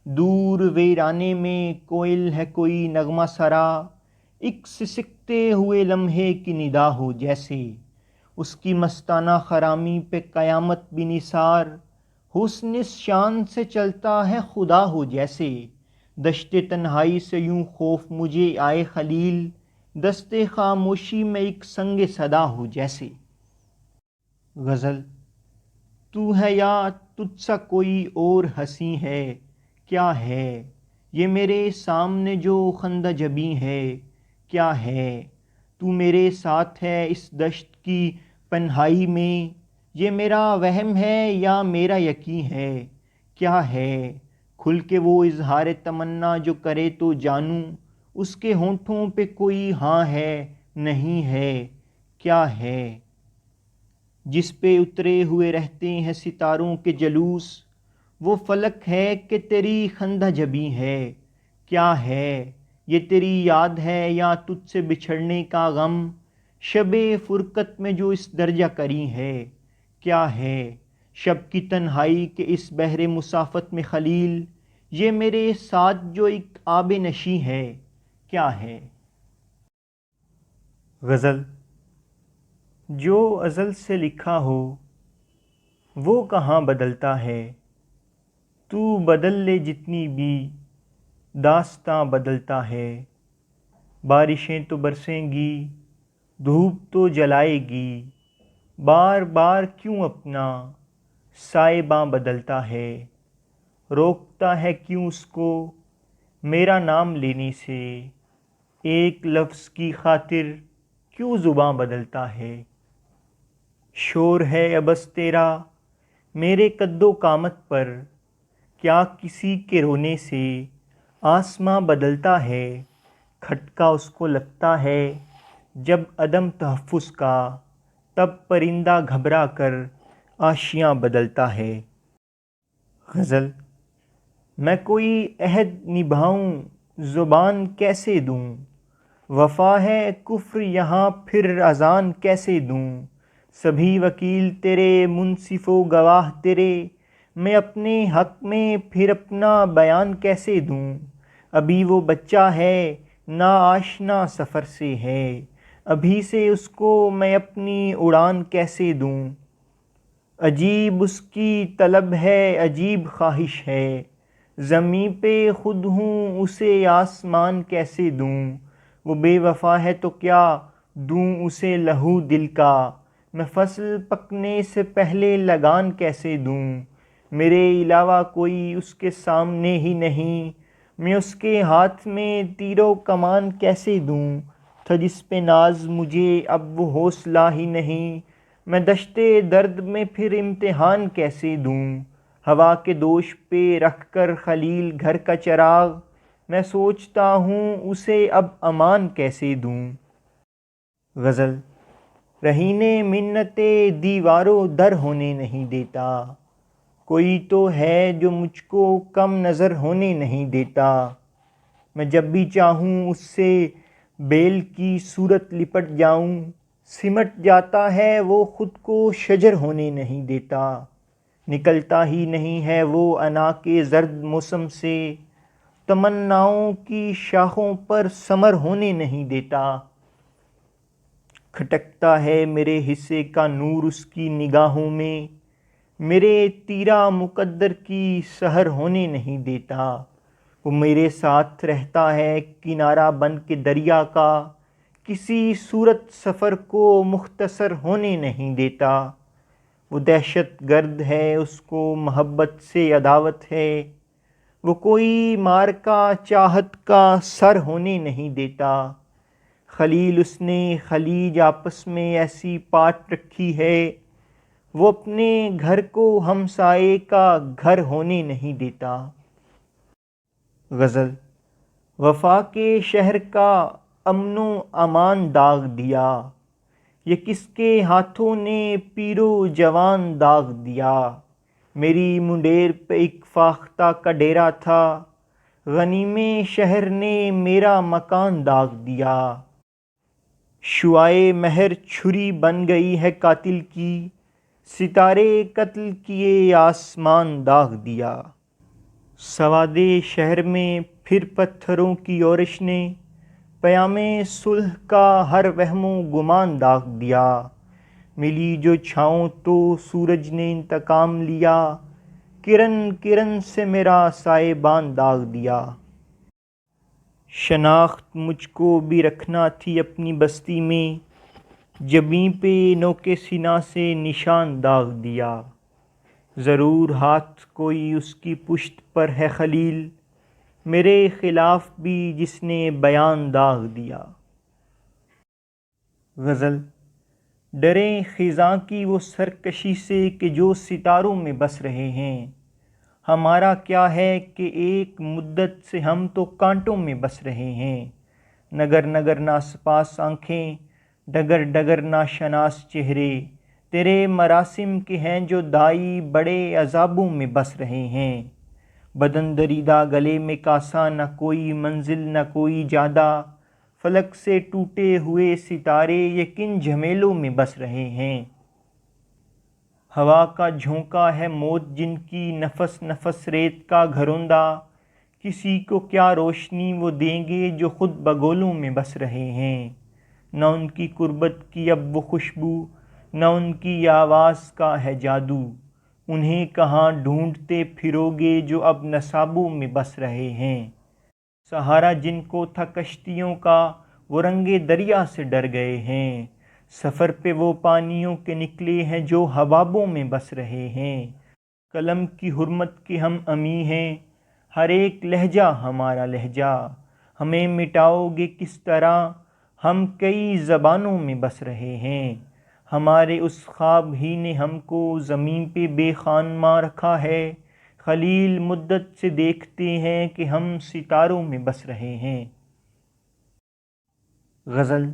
دور ویرانے میں کوئل ہے کوئی نغمہ سرا، ایک سسکتے ہوئے لمحے کی ندا ہو جیسے، اس کی مستانہ خرامی پہ قیامت بھی نثار، حسن اس شان سے چلتا ہے خدا ہو جیسے، دشت تنہائی سے یوں خوف مجھے آئے خلیل، دست خاموشی میں ایک سنگ صدا ہو جیسے۔ غزل۔ تو ہے یا تجھ سا کوئی اور ہنسی ہے، کیا ہے یہ میرے سامنے جو خندہ جبیں ہے، کیا ہے تو میرے ساتھ ہے اس دشت کی پنہائی میں، یہ میرا وہم ہے یا میرا یقین ہے، کیا ہے کھل کے وہ اظہار تمنا جو کرے تو جانوں، اس کے ہونٹوں پہ کوئی ہاں ہے نہیں ہے، کیا ہے جس پہ اترے ہوئے رہتے ہیں ستاروں کے جلوس، وہ فلک ہے کہ تیری خندہ جبیں ہے، کیا ہے یہ تیری یاد ہے یا تجھ سے بچھڑنے کا غم، شب فرقت میں جو اس درجہ کری ہے، کیا ہے شب کی تنہائی کے اس بحر مسافت میں خلیل، یہ میرے ساتھ جو ایک آب نشیں ہے، کیا ہے۔ غزل۔ جو ازل سے لکھا ہو وہ کہاں بدلتا ہے، تو بدل لے جتنی بھی داستاں بدلتا ہے، بارشیں تو برسیں گی دھوپ تو جلائے گی، بار بار کیوں اپنا سائباں بدلتا ہے، روکتا ہے کیوں اس کو میرا نام لینے سے، ایک لفظ کی خاطر کیوں زباں بدلتا ہے، شور ہے عبث تیرا میرے قد و قامت پر، کیا کسی کے رونے سے آسماں بدلتا ہے، کھٹکا اس کو لگتا ہے جب عدم تحفظ کا، تب پرندہ گھبرا کر آشیاں بدلتا ہے۔ غزل۔ میں کوئی عہد نبھاؤں زبان کیسے دوں، وفا ہے کفر یہاں پھر اذان کیسے دوں، سبھی وکیل تیرے منصف و گواہ تیرے، میں اپنے حق میں پھر اپنا بیان کیسے دوں، ابھی وہ بچہ ہے نا آشنا سفر سے ہے، ابھی سے اس کو میں اپنی اڑان کیسے دوں، عجیب اس کی طلب ہے عجیب خواہش ہے، زمیں پہ خود ہوں اسے آسمان کیسے دوں، وہ بے وفا ہے تو کیا دوں اسے لہو دل کا، میں فصل پکنے سے پہلے لگان کیسے دوں، میرے علاوہ کوئی اس کے سامنے ہی نہیں، میں اس کے ہاتھ میں تیر و کمان کیسے دوں، تھا جس پہ ناز مجھے اب وہ حوصلہ ہی نہیں، میں دشت درد میں پھر امتحان کیسے دوں، ہوا کے دوش پہ رکھ کر خلیل گھر کا چراغ، میں سوچتا ہوں اسے اب امان کیسے دوں۔ غزل۔ رہین منت دیوارو در ہونے نہیں دیتا، کوئی تو ہے جو مجھ کو کم نظر ہونے نہیں دیتا، میں جب بھی چاہوں اس سے بیل کی صورت لپٹ جاؤں، سمٹ جاتا ہے وہ خود کو شجر ہونے نہیں دیتا، نکلتا ہی نہیں ہے وہ انا کے زرد موسم سے، تمناؤں کی شاخوں پر ثمر ہونے نہیں دیتا، کھٹکتا ہے میرے حصے کا نور اس کی نگاہوں میں، میرے تیرا مقدر کی سحر ہونے نہیں دیتا، وہ میرے ساتھ رہتا ہے کنارہ بن کے دریا کا، کسی صورت سفر کو مختصر ہونے نہیں دیتا، وہ دہشت گرد ہے اس کو محبت سے عداوت ہے، وہ کوئی مارکا چاہت کا سر ہونے نہیں دیتا، خلیل اس نے خلیج آپس میں ایسی پاٹ رکھی ہے، وہ اپنے گھر کو ہمسائے کا گھر ہونے نہیں دیتا۔ غزل۔ وفا کے شہر کا امن و امان داغ دیا، یہ کس کے ہاتھوں نے پیر و جوان داغ دیا، میری منڈیر پہ ایک فاختہ کا ڈیرا تھا، غنیم شہر نے میرا مکان داغ دیا، شعائے مہر چھری بن گئی ہے قاتل کی، ستارے قتل کیے آسمان داغ دیا۔ سواد شہر میں پھر پتھروں کی یورش نے پیام صلح کا ہر وہم و گمان داغ دیا۔ ملی جو چھاؤں تو سورج نے انتقام لیا، کرن کرن سے میرا سائبان داغ دیا۔ شناخت مجھ کو بھی رکھنا تھی اپنی بستی میں، جبیں پہ نوک سینہ سے نشان داغ دیا۔ ضرور ہاتھ کوئی اس کی پشت پر ہے خلیل، میرے خلاف بھی جس نے بیان داغ دیا۔ غزل۔ ڈریں خزاں کی وہ سرکشی سے کہ جو ستاروں میں بس رہے ہیں، ہمارا کیا ہے کہ ایک مدت سے ہم تو کانٹوں میں بس رہے ہیں۔ نگر نگر ناسپاس آنکھیں، ڈگر ڈگر ناشناس چہرے، تیرے مراسم کے ہیں جو دائی بڑے عذابوں میں بس رہے ہیں۔ بدن دریدہ گلے میں کاسا، نہ کوئی منزل نہ کوئی جادہ، فلک سے ٹوٹے ہوئے ستارے یہ کن جھمیلوں میں بس رہے ہیں۔ ہوا کا جھونکا ہے موت جن کی، نفس نفس ریت کا گھروندہ، کسی کو کیا روشنی وہ دیں گے جو خود بگولوں میں بس رہے ہیں۔ نہ ان کی قربت کی اب وہ خوشبو، نہ ان کی آواز کا ہے جادو، انہیں کہاں ڈھونڈتے پھرو گے جو اب نصابوں میں بس رہے ہیں۔ سہارا جن کو تھا کشتیوں کا، وہ رنگے دریا سے ڈر گئے ہیں۔ سفر پہ وہ پانیوں کے نکلے ہیں جو حبابوں میں بس رہے ہیں۔ قلم کی حرمت کے ہم امی ہیں، ہر ایک لہجہ ہمارا لہجہ، ہمیں مٹاؤ گے کس طرح، ہم کئی زبانوں میں بس رہے ہیں۔ ہمارے اس خواب ہی نے ہم کو زمین پہ بے خانماں رکھا ہے، خلیل مدت سے دیکھتے ہیں کہ ہم ستاروں میں بس رہے ہیں۔ غزل۔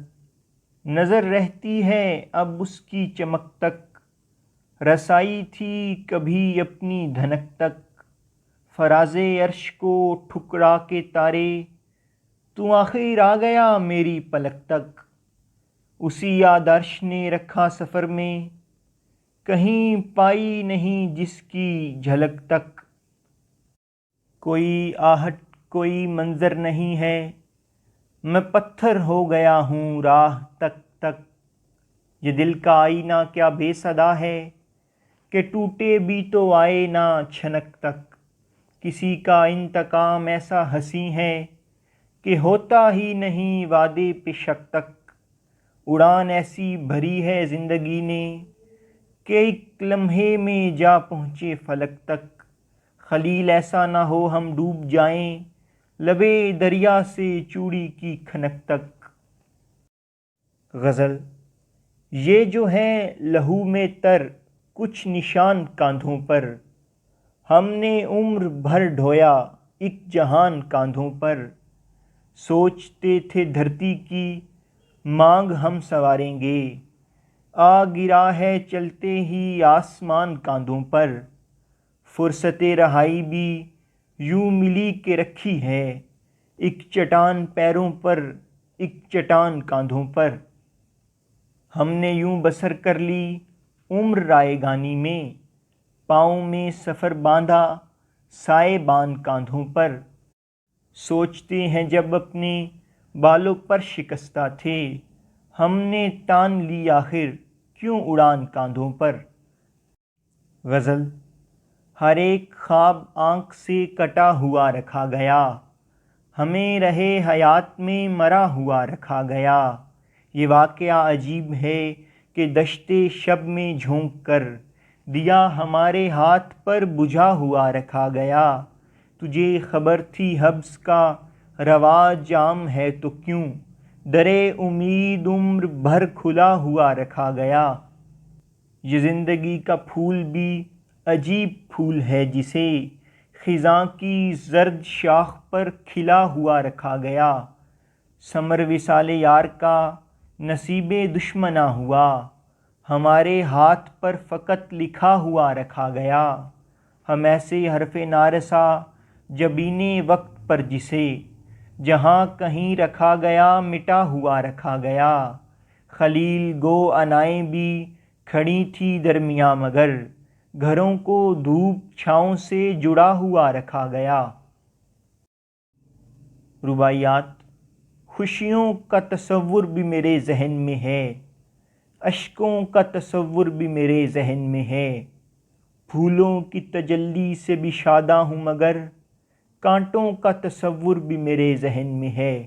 نظر رہتی ہے اب اس کی چمک تک، رسائی تھی کبھی اپنی دھنک تک، فراز عرش کو ٹھکرا کے تارے، تو آخر آ گیا میری پلک تک۔ اسی آدرش نے رکھا سفر میں، کہیں پائی نہیں جس کی جھلک تک۔ کوئی آہٹ کوئی منظر نہیں ہے، میں پتھر ہو گیا ہوں راہ تک تک۔ یہ دل کا آئینہ کیا بے صدا ہے، کہ ٹوٹے بھی تو آئے نہ چھنک تک۔ کسی کا انتقام ایسا حسین ہے، کہ ہوتا ہی نہیں وعدے پہ شک تک۔ اڑان ایسی بھری ہے زندگی نے، کہ ایک لمحے میں جا پہنچے فلک تک۔ خلیل ایسا نہ ہو ہم ڈوب جائیں، لبے دریا سے چوڑی کی کھنک تک۔ غزل۔ یہ جو ہے لہو میں تر کچھ نشان کاندھوں پر، ہم نے عمر بھر ڈھویا ایک جہان کاندھوں پر۔ سوچتے تھے دھرتی کی مانگ ہم سنواریں گے، آ گرا ہے چلتے ہی آسمان کاندھوں پر۔ فرصت رہائی بھی یوں ملی کہ رکھی ہے، ایک چٹان پیروں پر ایک چٹان کاندھوں پر۔ ہم نے یوں بسر کر لی عمر رائے گانی میں، پاؤں میں سفر باندھا سائے بان کاندھوں پر۔ سوچتے ہیں جب اپنے بالوں پر شکستہ تھے، ہم نے تان لی آخر کیوں اڑان کاندھوں پر۔ غزل۔ ہر ایک خواب آنکھ سے کٹا ہوا رکھا گیا، ہمیں رہے حیات میں مرا ہوا رکھا گیا۔ یہ واقعہ عجیب ہے کہ دشت شب میں جھونک کر، دیا ہمارے ہاتھ پر بجھا ہوا رکھا گیا۔ تجھے خبر تھی حبس کا رواج عام ہے تو کیوں، درے امید عمر بھر کھلا ہوا رکھا گیا۔ یہ زندگی کا پھول بھی عجیب پھول ہے جسے خزاں کی زرد شاخ پر کھلا ہوا رکھا گیا۔ ثمر وصال یار کا نصیب دشمناں ہوا، ہمارے ہاتھ پر فقط لکھا ہوا رکھا گیا۔ ہم ایسے حرف نارسا جبین وقت پر جسے، جہاں کہیں رکھا گیا مٹا ہوا رکھا گیا۔ خلیل گو انائیں بھی کھڑی تھی درمیاں، مگر گھروں کو دھوپ چھاؤں سے جڑا ہوا رکھا گیا۔ رباعیات۔ خوشیوں کا تصور بھی میرے ذہن میں ہے، اشکوں کا تصور بھی میرے ذہن میں ہے، پھولوں کی تجلی سے بھی شاداں ہوں مگر کانٹوں کا تصور بھی میرے ذہن میں ہے۔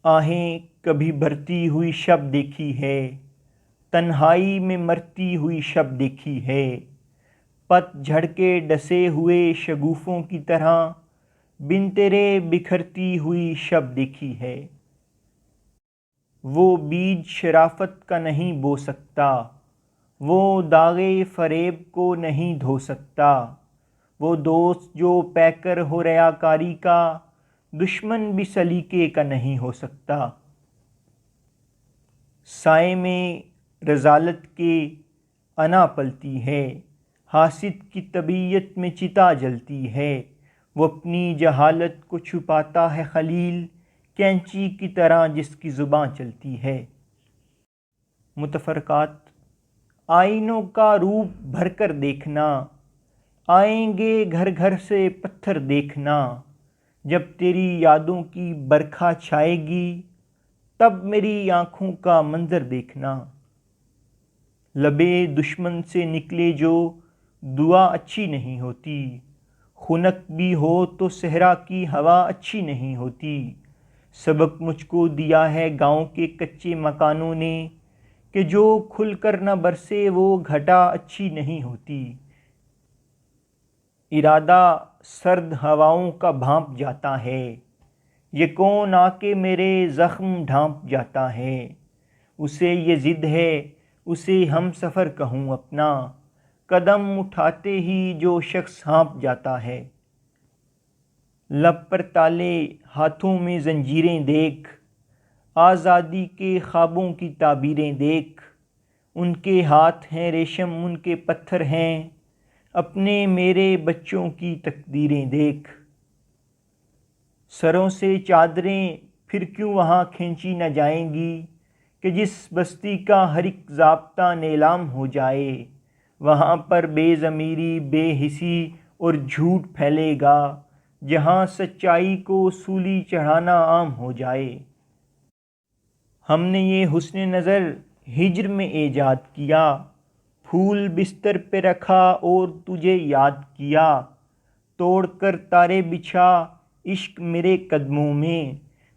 آہیں کبھی بھرتی ہوئی شب دیکھی ہے، تنہائی میں مرتی ہوئی شب دیکھی ہے، پت جھڑ کے ڈسے ہوئے شگوفوں کی طرح بن تیرے بکھرتی ہوئی شب دیکھی ہے۔ وہ بیج شرافت کا نہیں بو سکتا، وہ داغے فریب کو نہیں دھو سکتا، وہ دوست جو پیکر ہو ریاکاری کا، دشمن بھی سلیقے کا نہیں ہو سکتا۔ سائے میں رذالت کے انا پلتی ہے، حاسد کی طبیعت میں چتا جلتی ہے، وہ اپنی جہالت کو چھپاتا ہے خلیل، کینچی کی طرح جس کی زباں چلتی ہے۔ متفرقات۔ آئینوں کا روپ بھر کر دیکھنا، آئیں گے گھر گھر سے پتھر دیکھنا، جب تیری یادوں کی برکھا چھائے گی تب میری آنکھوں کا منظر دیکھنا۔ لبے دشمن سے نکلے جو دعا اچھی نہیں ہوتی، خنک بھی ہو تو صحرا کی ہوا اچھی نہیں ہوتی۔ سبق مجھ کو دیا ہے گاؤں کے کچے مکانوں نے کہ جو کھل کر نہ برسے وہ گھٹا اچھی نہیں ہوتی۔ ارادہ سرد ہواؤں کا بھانپ جاتا ہے، یہ کون آ کے میرے زخم ڈھانپ جاتا ہے، اسے یہ ضد ہے اسے ہم سفر کہوں اپنا، قدم اٹھاتے ہی جو شخص ہانپ جاتا ہے۔ لب پر تالے ہاتھوں میں زنجیریں دیکھ، آزادی کے خوابوں کی تعبیریں دیکھ، ان کے ہاتھ ہیں ریشم ان کے پتھر ہیں، اپنے میرے بچوں کی تقدیریں دیکھ۔ سروں سے چادریں پھر کیوں وہاں کھینچی نہ جائیں گی کہ جس بستی کا ہر ایک ضابطہ نیلام ہو جائے، وہاں پر بے ضمیری بے حسی اور جھوٹ پھیلے گا، جہاں سچائی کو سولی چڑھانا عام ہو جائے۔ ہم نے یہ حسن نظر ہجر میں ایجاد کیا، پھول بستر پہ رکھا اور تجھے یاد کیا، توڑ کر تارے بچھا عشق میرے قدموں میں،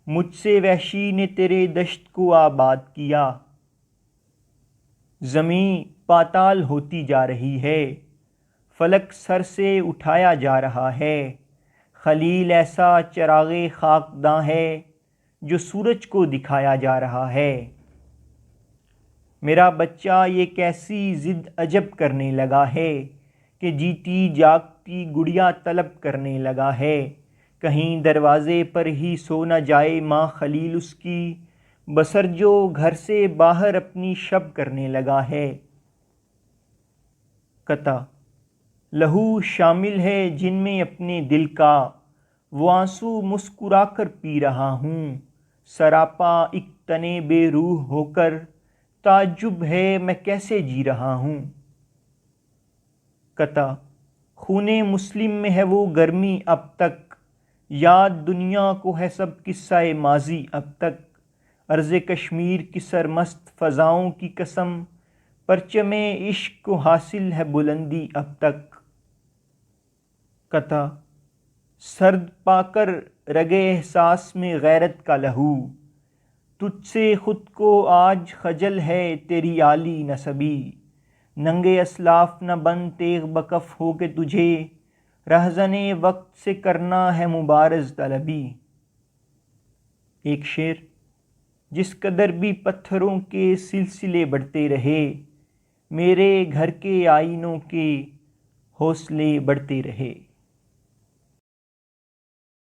مجھ سے وحشی نے تیرے دشت کو آباد کیا۔ زمیں پاتال ہوتی جا رہی ہے، فلک سر سے اٹھایا جا رہا ہے، خلیل ایسا چراغ خاکداں ہے جو سورج کو دکھایا جا رہا ہے۔ میرا بچہ یہ کیسی ضد عجب کرنے لگا ہے کہ جیتی جاگتی گڑیا طلب کرنے لگا ہے، کہیں دروازے پر ہی سو نہ جائے ماں خلیل اس کی، بسر جو گھر سے باہر اپنی شب کرنے لگا ہے۔ قطع۔ لہو شامل ہے جن میں اپنے دل کا، وہ آنسو مسکرا کر پی رہا ہوں، سراپا ایک تنے بے روح ہو کر، تعجب ہے میں کیسے جی رہا ہوں۔ قطع۔ خون مسلم میں ہے وہ گرمی اب تک، یاد دنیا کو ہے سب قصہ ماضی اب تک، ارض کشمیر کی سرمست فضاؤں کی قسم، پرچم عشق کو حاصل ہے بلندی اب تک۔ قطع۔ سرد پا کر رگے احساس میں غیرت کا لہو، تجھ سے خود کو آج خجل ہے تیری عالی نسبی، ننگے اسلاف نہ بن تیغ بکف ہو کے تجھے، رہزن وقت سے کرنا ہے مبارز طلبی۔ ایک شعر۔ جس قدر بھی پتھروں کے سلسلے بڑھتے رہے، میرے گھر کے آئینوں کے حوصلے بڑھتے رہے۔